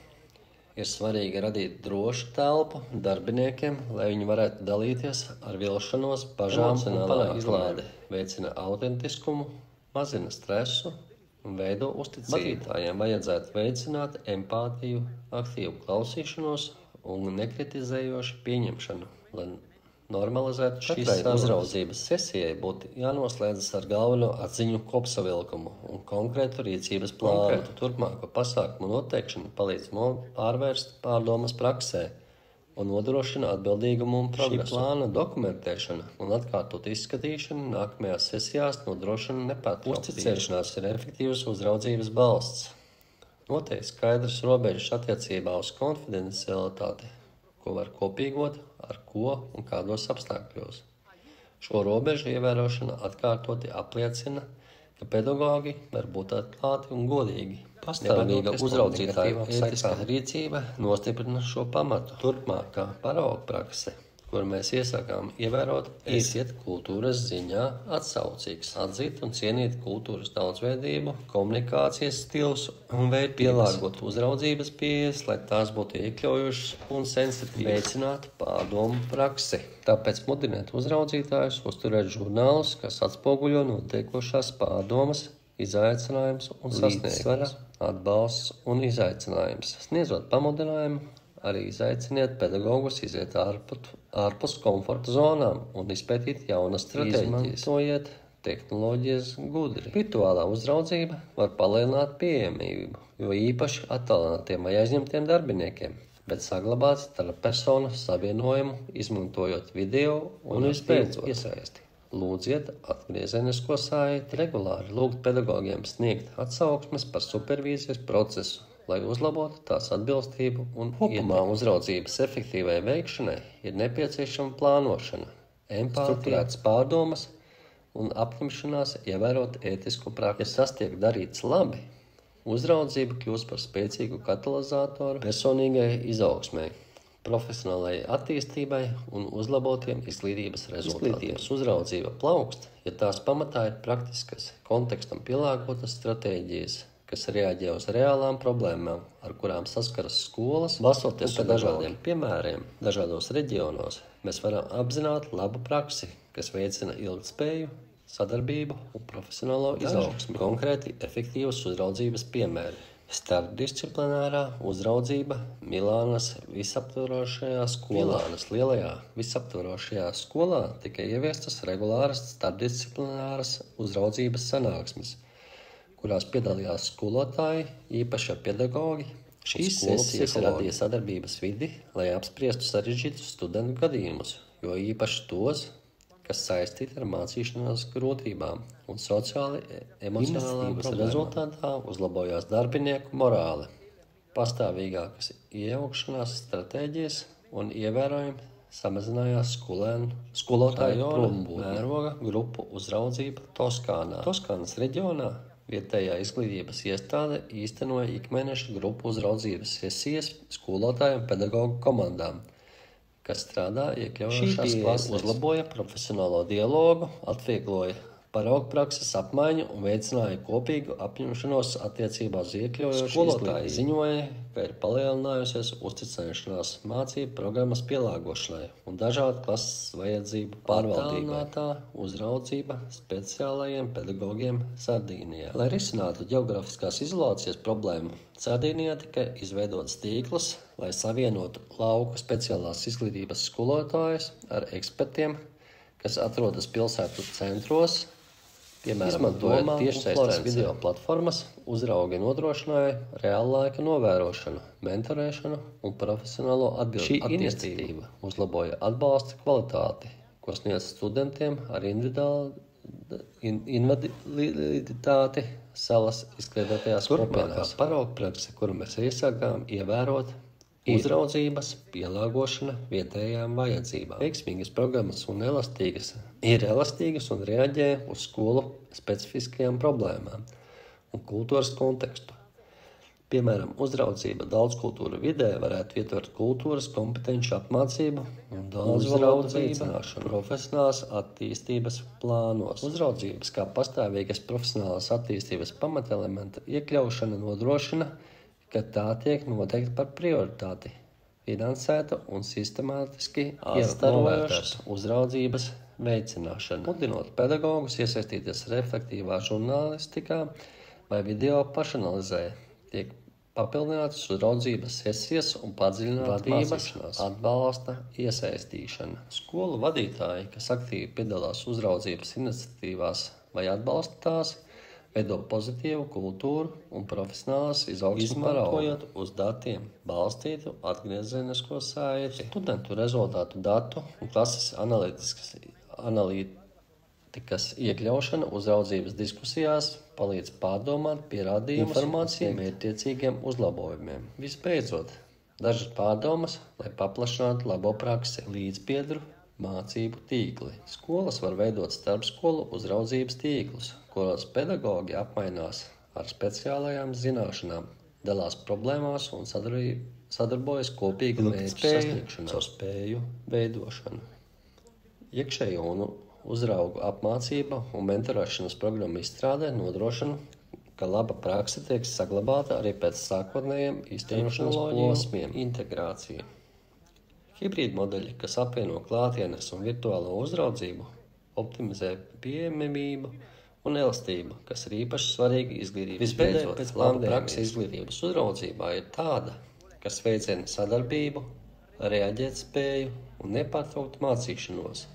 Ir svarīgi radīt drošu telpu darbiniekiem, lai viņi varētu dalīties ar vilšanos, bažām un izlādi, veicina autentiskumu, mazina stresu un veido uzticību. Vadītājiem vajadzētu veicināt empātiju, aktīvu klausīšanos un nekritizējošu pieņemšanu, lai normalizētu šīs uzraudzības sesijai būtu jānoslēdzas ar galveno atziņu kopsavilkumu un konkrētu rīcības plānu. Turpmāko pasākumu noteikšana palīdz pārvērst pārdomas praksē un nodrošina atbildīgumu un progresu. Šī plāna dokumentēšana un atkārtot izskatīšana nākamajās sesijās nodrošina nepārtrauktību. Uzticēšanās ir efektīvas uzraudzības balsts. Noteikti skaidrs robežas attiecībā uz konfidencialitāti, ko var kopīgot, ar ko un kādos apstākļos. Šo robežu ievērošana atkārtoti apliecina, ka pedagogi var būt atklāti un godīgi. Pastāvīga uzraudzītāja ētiskā rīcība nostiprina šo pamatu. Turpmākā parauga prakse, kur mēs iesakām ievērot, esiet kultūras ziņā atsaucīgs, atzīt un cienīt kultūras daudzveidību, komunikācijas stils un veidu pielāgot uzraudzības pieejas, lai tās būtu iekļaujušas un sensitīvas, veicināt pārdomu praksi. Tāpēc mudiniet uzraudzītājus uzturēt žurnālus, kas atspoguļo notiekošās pārdomas, izaicinājums un sasniegums, atbalsts un izaicinājums. Sniedzot pamudinājumu, arī izaiciniet pedagogus iziet ārpus komforta zonām un izpētīt jaunas stratēģijas. Izmantojiet tehnoloģijas gudri. Virtuālā uzraudzība var palielināt pieejamību, jo īpaši attālinātiem vai aizņemtiem darbiniekiem, bet saglabāt starppersonu savienojumu, izmantojot video un vispēcot iesaisti. Lūdziet atgriezenisko saiti. Regulāri lūgt pedagogiem sniegt atsauksmes par supervīzijas procesu, lai uzlabotu tās atbilstību un kopumā uzraudzības efektīvai veikšanai ir nepieciešama plānošana, empātija, strukturētas pārdomas un apņemšanās ievērot ētisku praksi. Ja tas tiek darīts labi, Uzraudzība kļūst par spēcīgu katalizatoru personīgai izaugsmei, profesionālajai attīstībai un uzlabotiem izglītības rezultātiem. Izglītības uzraudzība plaukst, ja tās pamatā ir praktiskas, kontekstam pielāgotas stratēģijas, kas reaģē uz reālām problēmām, ar kurām saskaras skolas, balstoties uz dažādiem piemēriem dažādos reģionos. Mēs varam apzināt labu praksi, kas veicina ilgtspēju, sadarbību un profesionālo izaugsmi. Konkrēti efektīvas uzraudzības piemēri. Starpdisciplinārā uzraudzība Milānas visaptvarošajā skolā. Milānas lielajā visaptvarošajā skolā tika ieviestas regulāras starpdisciplināras uzraudzības sanāksmes, kurās piedalījās skolotāji, īpašie pedagogi. Šīs sesijas radīja sadarbības vidi, lai apspriestu sarežģītus studentu gadījumus, jo īpaši tos, kas saistīti ar mācīšanās grūtībām un sociāli emocionālām problēmām. Rezultātā uzlabojās darbinieku morāle, pastāvīgākas iejaukšanās stratēģijas un ievērojami samazinājās skolotāju prombūtņu mēroga grupu uzraudzība Toskānā. Toskānas reģionā vietējā izglītības iestāde īstenoja ikmēneša grupu uzraudzības sesijas skolotāju un pedagogu komandām, kas strādā iekļaujošās klasēs, uzlaboja profesionālo dialogu, atviegloja paraugprakses apmaiņu un veicināja kopīgu apņemšanos attiecībā uz iekļaujošu skolotāju. Ziņoja, ka ir palielinājusies uzticēšanās mācību programmas pielāgošanai un dažādu klases vajadzību pārvaldībai. Attālinātā uzraudzība speciālajiem pedagogiem Sardīnijā. Lai risinātu ģeogrāfiskās izolācijas problēmu, Sardīnijā tika izveidots tīkls, lai savienotu lauku speciālās izglītības skolotājus ar ekspertiem, kas atrodas pilsētu centros, piemēram, izmantojot tiešsaistes video platformas, uzraugi nodrošināja reāllaika novērošanu, mentorēšanu un profesionālo atbildību. Šī iniciatīva uzlaboja atbalsta kvalitāti, ko sniedz studentiem ar invaliditāti salas izkliedētajās kopienās. Paraugprakse, kuru mēs iesākām ievērot, uzraudzības pielāgošana vietējām vajadzībām. Veiksmīgas programmas ir elastīgas un reaģē uz skolu specifiskajām problēmām un kultūras kontekstu. Piemēram, uzraudzība daudzkultūru vidē varētu ietvert kultūras kompetenci apmācību un daudzvalodu veicināšanu profesionālās attīstības plānos. Uzraudzības kā pastāvīgas profesionālās attīstības pamatelementa iekļaušana nodrošina, ka tā tiek noteikta par prioritāti, finansēta un sistemātiski novērtēta uzraudzības veicināšana. Mudinot pedagogus iesaistīties reflektīvā žurnālistikā vai video pašanalizē, tiek papildinātas uzraudzības sesijas un padziļināta mācīšanās atbalsta iesaistīšana. Skolu vadītāji, kas aktīvi piedalās uzraudzības iniciatīvās vai atbalsta tās, veido pozitīvu kultūru un profesionālas izaugsmes paraugu, uz datiem balstītu atgriezenisko saiti. Studentu rezultātu datu un klases analītikas iekļaušana uzraudzības diskusijās palīdz pārdomāt pierādījumus informācijai mērķtiecīgiem uzlabojumiem. Visbeidzot, dažas pārdomas, lai paplašinātu labo praksi, līdzbiedru mācību tīkli. Skolas var veidot starpskolu uzraudzības tīklus, kuros pedagogi apmainās ar speciālajām zināšanām, dalās problēmās un sadarbojas kopīgu mērķu sasniegšanā, savu spēju veidošanu. Iekšējo un uzraugu apmācība un mentorēšanas programmu izstrādē nodrošina, ka laba prakse tiek saglabāta arī pēc sākotnējiem īstenošanas posmiem. Integrācija. Hibrīda modeļi, kas apvieno klātienes un virtuālo uzraudzību, optimizē pieejamību un elastību, kas ir īpaši svarīgi izglītības. Visbeidzot, pēc laba prakse izglītības uzraudzībā ir tāda, kas veicina sadarbību, reaģēt spēju un nepārtraukt mācīšanos,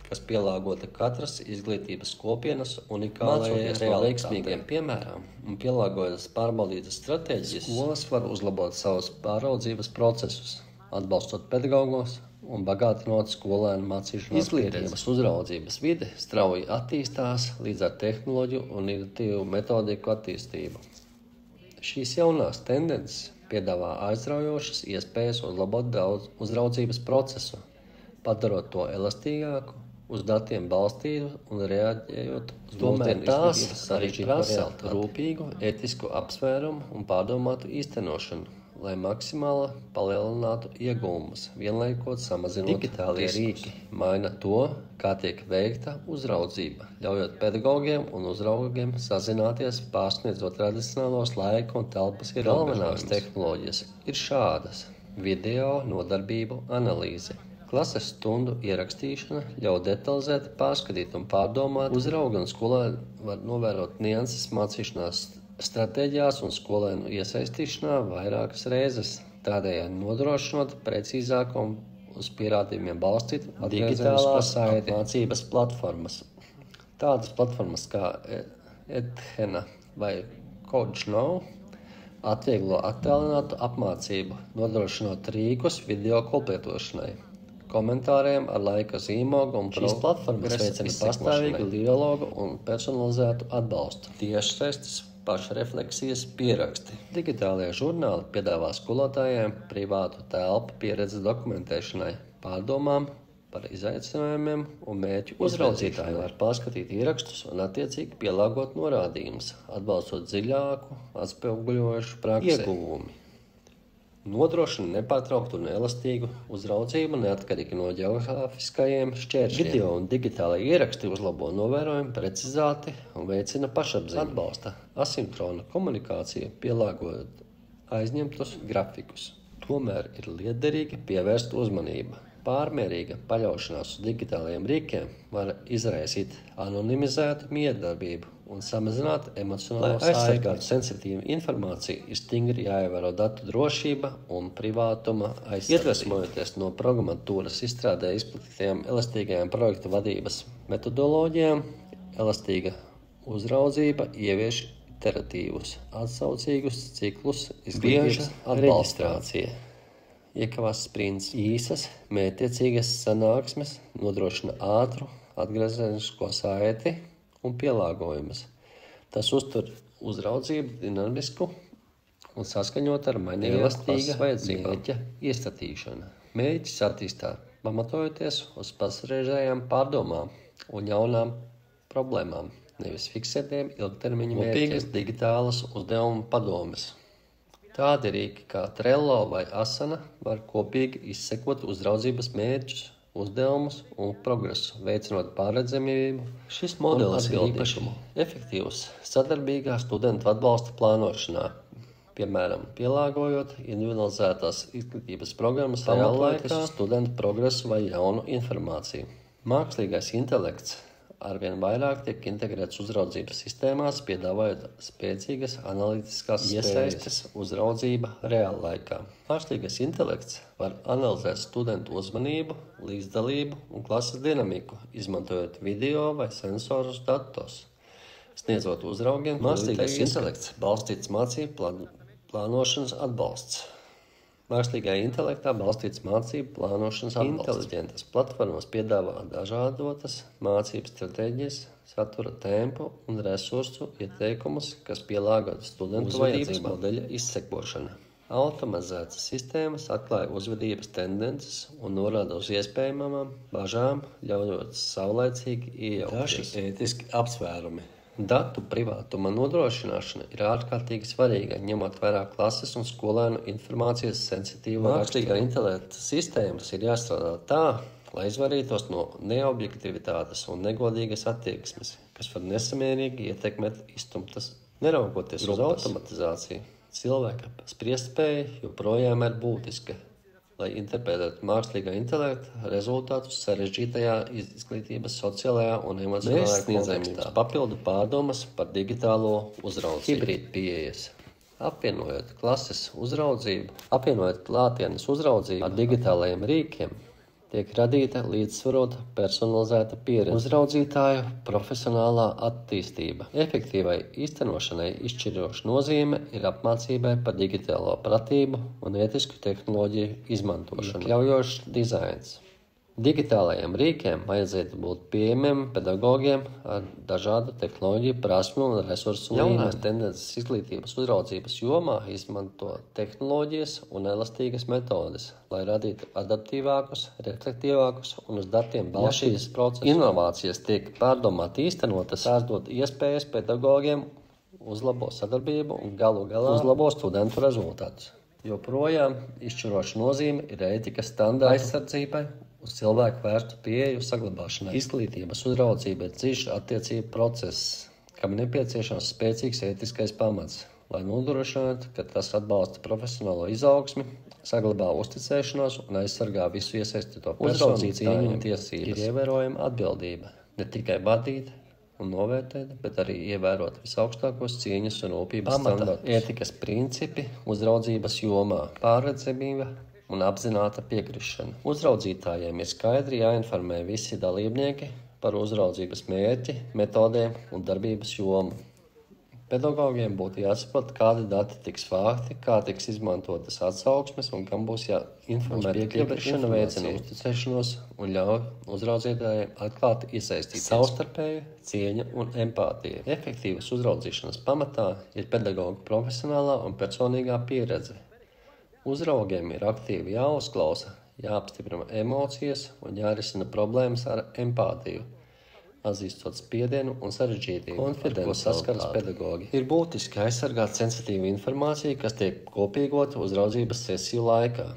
kas pielāgota katras izglītības kopienas unikālajai veiksmīgiem piemēram un pielāgojas pārbaudītas stratēģijas, skolas var uzlabot savus pāraudzības procesus, atbalstot pedagogos un bagātinot skolēnu mācīšanās izglītības uzraudzības vide strauji attīstās līdz ar tehnoloģiju un inovatīvu metodiku attīstību. Šīs jaunās tendences piedāvā aizraujošas iespējas uzlabot uzraudzības procesu, padarot to elastīgāku uz datiem balstītu un reaģējot uz mūsdienu izglītības arī prasa rūpīgu, etisku apsvērumu un pārdomātu īstenošanu, lai maksimāli palielinātu iegūmus, vienlaikot samazinot digitālie rīki, maina to, kā tiek veikta uzraudzība, ļaujot pedagogiem un uzraugiem sazināties, pārsniedzot tradicionālos laika un telpas ierobežojumus. Galvenās tehnoloģijas ir šādas: video nodarbību analīze. Klases stundu ierakstīšana ļauj detalizēti pārskatīt un pārdomāt. Uzraugi un skolēni var novērot nianses mācīšanās stratēģijās un skolēnu iesaistīšanā vairākas reizes, tādējādi nodrošinot precīzāku un uz pierādījumiem balstītu digitālās apmācības platformas. Tādas platformas kā Edhena vai CoachNow atvieglo attālinātu apmācību, nodrošinot rīkus video koplietošanai, komentāriem ar laika zīmogu un šīs platformas veicina pastāvīgu dialogu un personalizētu atbalstu. Tiešsaistes pašrefleksijas pieraksti. Digitālie žurnāli piedāvā skolotājiem privātu telpu pieredzes dokumentēšanai, pārdomām par izaicinājumiem un mērķu. Uzraudzītāji var pārskatīt ierakstus un attiecīgi pielāgot norādījumus, atbalstot dziļāku, atspoguļojošu praksi. Ieguvumi. Nodrošina nepārtrauktu un elastīgu uzraudzību neatkarīgi no ģeogrāfiskajiem šķēršļiem. Video un digitālai ieraksti uzlabo novērojumu precizitāti un veicina pašapziņu. Atbalsta asinhrona komunikācija, pielāgojot aizņemtus grafikus. Tomēr ir lietderīgi pievērst uzmanību. Pārmērīga paļaušanās uz digitālajiem rīkiem var izraisīt anonimizētu miedarbību un samazināt emocionālo saikni. Lai aizsargātu sensitīvu informāciju, ir stingri jāievēro datu drošība un privātuma aizsardzība. Iedvesmojoties no programmatūras izstrādē izplatītajām elastīgajām projektu vadības metodoloģijām, elastīga uzraudzība ievieš iteratīvus, atsaucīgus ciklus, izglītības reģistrācija. Iekavās sprints, īsas, mērķtiecīgas sanāksmes nodrošina ātru atgriezenisko saiti un pielāgojumus. Tas uztur uzraudzību dinamisku un saskaņot ar mainīgām vajadzībām. Mērķa iestatīšana. Mērķis attīstās pamatojoties uz pasreizējām pārdomām un jaunām problēmām, nevis fiksētiem ilgtermiņa mērķiem. Digitālas uzdevuma padomes. Tādi rīki kā Trello vai Asana var kopīgi izsekot uzraudzības mērķus, uzdevumus un progresu, veicinot pārredzamību. Šis modelis ir īpaši efektīvs sadarbīgā studentu atbalsta plānošanā, piemēram, pielāgojot individualizētās izglītības programmas reāllaikā studentu progresu vai jaunu informāciju. Mākslīgais intelekts arvien vairāk tiek integrēts uzraudzības sistēmās, piedāvājot spēcīgas analītiskās iesaistes uzraudzība reāllaikā. Mākslīgais intelekts var analizēt studentu uzmanību, līdzdalību un klases dinamiku, izmantojot video vai sensorus datos, sniedzot uzraugiem. Mākslīgais intelekts balstīts mācību plānošanas atbalsts. Mākslīgajā intelektā balstīts mācību plānošanas atbalsts. Inteliģentas platformas piedāvā dažādotas mācības stratēģijas, satura tempu un resursu ieteikumus, kas pielāgotas studentu vajadzības modeļa izsekošana. Automatizētas sistēmas atklāja uzvedības tendences un norāda uz iespējamām bažām, ļaujot saulaicīgi iejaukties. Daži ētiski apsvērumi. Datu privātuma nodrošināšana ir ārkārtīgi svarīga, ņemot vērā klases un skolēnu informācijas sensitīvo raksturu. Mākslīgā intelekta sistēmas ir jāstrādā tā, lai izvairītos no neobjektivitātes un negodīgas attieksmes, kas var nesamērīgi ietekmēt iztumtas. Neraugoties uz automatizāciju, cilvēka spriestspēja joprojām ir būtiska, lai interpretētu mākslīgā intelekta rezultātus sarežģītajā izglītības sociālajā un emocionālajā kontekstā. Papildu pārdomas par digitālo uzraudzību. Hibrīd pieejas. Apvienojot klases uzraudzību, apvienojot klātienes uzraudzību ar digitālajiem rīkiem, tiek radīta līdzsvarota personalizēta pieredze. Uzraudzītāju profesionālā attīstība. Efektīvai īstenošanai izšķiroša nozīme ir apmācībai par digitālo pratību un ētisku tehnoloģiju izmantošanu. Iekļaujošs dizains. Digitālajiem rīkiem vajadzētu būt pieejamiem pedagogiem ar dažādu tehnoloģiju, prasmju un resursu līmeni. Jaunās tendences izglītības uzraudzības jomā izmanto tehnoloģijas un elastīgas metodes, lai radītu adaptīvākus, reflektīvākus un uz datiem balstītus procesus. Inovācijas tiek pārdomāti īstenotas, tās dod iespējas pedagogiem uzlabo sadarbību un galu galā uzlabo studentu rezultātus. Joprojām izšķiroša nozīme ir ētikas standarta aizsardzībai, uz cilvēku vērstu pieeju saglabāšanai. Izglītības uzraudzība ir dziļš attiecību process, kam nepieciešams spēcīgs ētiskais pamats, lai nodrošinātu, ka tas atbalsta profesionālo izaugsmi, saglabā uzticēšanos un aizsargā visu iesaistīto personu cieņu un tiesības. Ir ievērojama atbildība ne tikai vadīt un novērtēt, bet arī ievērot visaugstākos cieņas un rūpības standartus. Ētikas principi uzraudzības jomā, pārredzamība un apzināta piekrišana. Uzraudzītājiem ir skaidri jāinformē visi dalībnieki par uzraudzības mērķi, metodēm un darbības jomu. Pedagogiem būtu jāsaprot, kādi dati tiks vākti, kā tiks izmantotas atsauksmes un kam būs jāinformē. Piekrišana veicina uzticēšanos un ļauj uzraudzītājiem atklāti iesaistīt savstarpēju cieņu un empātiju. Efektīvas uzraudzīšanas pamatā ir pedagoga profesionālā un personīgā pieredze. Uzraugiem ir aktīvi jāuzklausa, jāapstiprina emocijas un jārisina problēmas ar empātiju, atzīstot spiedienu un sarežģītību. Konfidences saskaras pedagogi. Ir būtiski aizsargāt sensitīvu informāciju, kas tiek kopīgota uzraudzības sesiju laikā.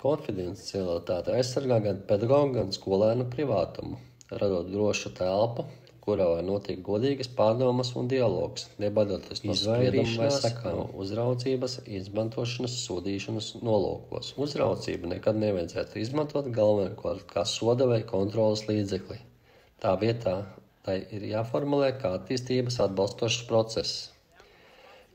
Konfidencialitāte aizsargā gan pedagogu, gan skolēnu privātumu, radot drošu telpu, kurā var notikt godīgas pārdomas un dialogs, nebaidoties no spriedumu vai sekām, uzraudzības izmantošanas sodīšanas nolūkos. Uzraudzību nekad nevajadzētu izmantot galvenokārt kā soda vai kontroles līdzekli. Tā vietā tai ir jāformulē kā attīstības atbalstošs process.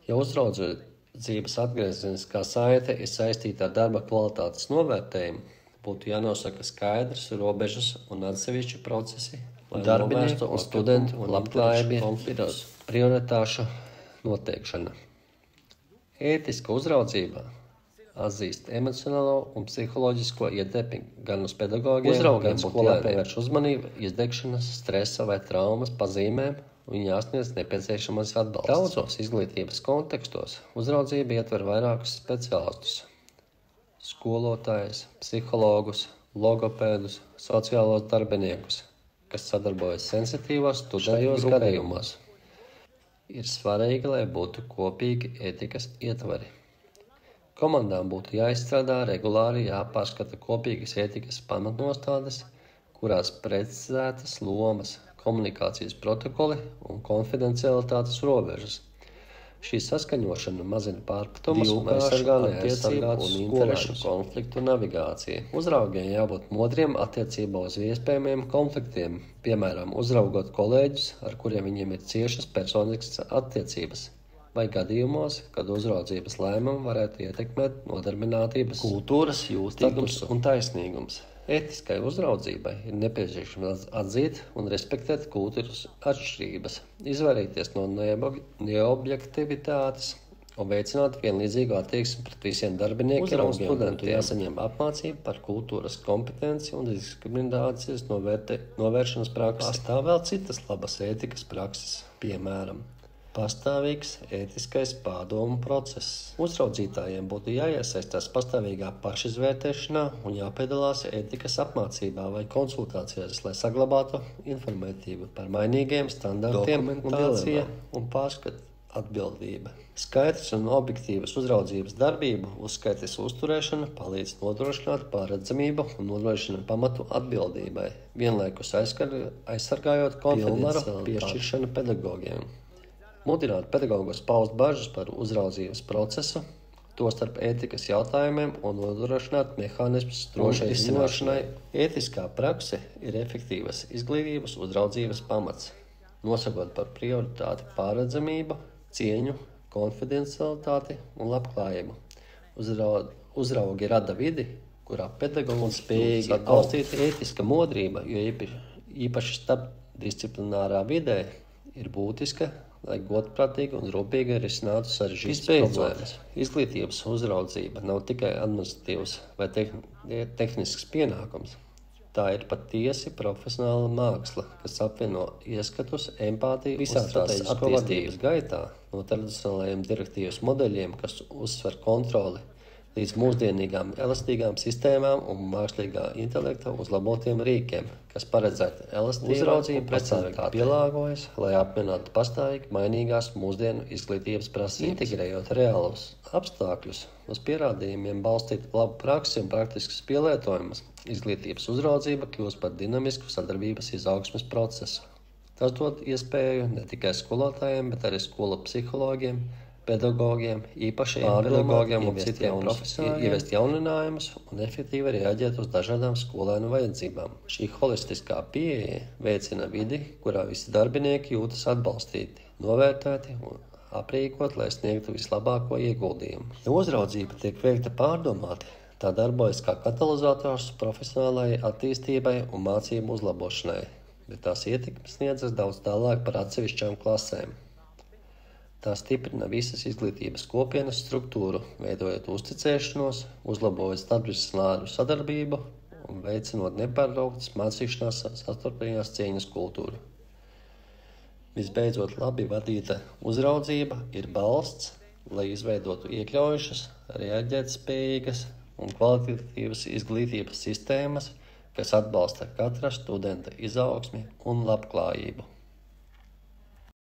Ja uzraudzības atgriezeniskā saite ir saistīta ar darba kvalitātes novērtējumu, būtu jānosaka skaidrs robežas un atsevišķi procesi, darbinieku un studentu un labklājību prioritāšu noteikšana. Ētiska uzraudzība atzīst emocionālo un psiholoģisko ietekmi gan uz pedagogiem, gan skolēniem. Jāpievērš uzmanība izdegšanas, stresa vai traumas pazīmēm un jāsniedz nepieciešamais atbalsts. Daudzos izglītības kontekstos uzraudzība ietver vairākus speciālistus – skolotājus, psihologus, logopēdus, sociālos darbiniekus, kas sadarbojas sensitīvos studentu gadījumos. Ir svarīgi, lai būtu kopīgi ētikas ietveri. Komandām būtu jāizstrādā regulāri jāpārskata kopīgas ētikas pamatnostādes, kurās precizētas lomas, komunikācijas protokoli un konfidencialitātes robežas. Šī saskaņošana mazina pārpratumus un aizsargā neaizsargātu un interešu konfliktu navigāciju. Uzraugiem jābūt modriem attiecībā uz iespējamiem konfliktiem, piemēram, uzraugot kolēģus, ar kuriem viņiem ir ciešas personiskas attiecības, vai gadījumos, kad uzraudzības lēmumi varētu ietekmēt nodarbinātības, kultūras, jūtīgums un taisnīgums. Ētiskai uzraudzībai ir nepieciešams atzīt un respektēt kultūras atšķirības, izvairīties no neobjektivitātes un veicināt vienlīdzīgu attieksmi pret visiem darbiniekiem un studentiem. Jāsaņem apmācība par kultūras kompetenci un diskriminācijas novēršanas praksi. Pastāv vēl citas labas ētikas prakses, piemēram, pastāvīgs ētiskais pārdomu process. Uzraudzītājiem būtu jāiesaistās pastāvīgā pašizvērtēšanā un jāpiedalās ētikas apmācībā vai konsultācijās, lai saglabātu informētību par mainīgiem standartiem, dokumentācija un pārskatu atbildība. Skaidrs un objektīvas uzraudzības darbību, uzskaites uzturēšana palīdz nodrošināt pārredzamību un nodrošina pamatu atbildībai, vienlaikus aizsargājot konfidenciālu piešķiršanu pedagogiem. Mudināt pedagogus paust bažas par uzraudzības procesu, tostarp ētikas jautājumiem un nodrošināt mehānismus drošai izcināšanai. Ētiskā prakse ir efektīvas izglītības uzraudzības pamats, nosakot par prioritāti pārredzamību, cieņu, konfidencialitāti un labklājību. Uzraugi rada vidi, kurā pedagogi spējīgi atbalstīt ētiska modrība, jo īpaši starpdisciplinārā vidē ir būtiska, lai godprātīgi un rūpīgi risinātu sarežģītas problēmas. Izglītības uzraudzība nav tikai administratīvs vai tehnisks pienākums. Tā ir patiesi profesionāla māksla, kas apvieno ieskatus, empātiju visā tās attīstības gaitā, no tradicionālajiem direktīvas modeļiem, kas uzsver kontroli, līdz mūsdienīgām elastīgām sistēmām un mākslīgā intelekta uzlabotiem rīkiem, kas paredzēti elastību uzraudzību precīzi pielāgojas, lai apvienotu pastāvīgi mainīgās mūsdienu izglītības prasības, integrējot reālus apstākļus uz pierādījumiem balstītu labu praksi un praktiskas pielietojumus. Izglītības uzraudzība kļūst par dinamisku sadarbības izaugsmes procesu. Tas dod iespēju ne tikai skolotājiem, bet arī skolu psihologiem, pedagogiem, īpašajiem pedagogiem un citiem profesionāļiem ieviest jauninājumus un efektīvi reaģēt uz dažādām skolēnu vajadzībām. Šī holistiskā pieeja veicina vidi, kurā visi darbinieki jūtas atbalstīti, novērtēti un aprīkot, lai sniegtu vislabāko ieguldījumu. Ja uzraudzība tiek veikta pārdomāti, tā darbojas kā katalizators profesionālajai attīstībai un mācību uzlabošanai, bet tās ietekme sniedzas daudz tālāk par atsevišķām klasēm. Tā stiprina visas izglītības kopienas struktūru, veidojot uzticēšanos, uzlabojot starpdisciplināru sadarbību un veicinot nepārtrauktas mācīšanās savstarpējās cieņas kultūru. Visbeidzot, labi vadīta uzraudzība ir balsts, lai izveidotu iekļaujušas, reaģētspējīgas un kvalitatīvas izglītības sistēmas, kas atbalsta katra studenta izaugsmi un labklājību.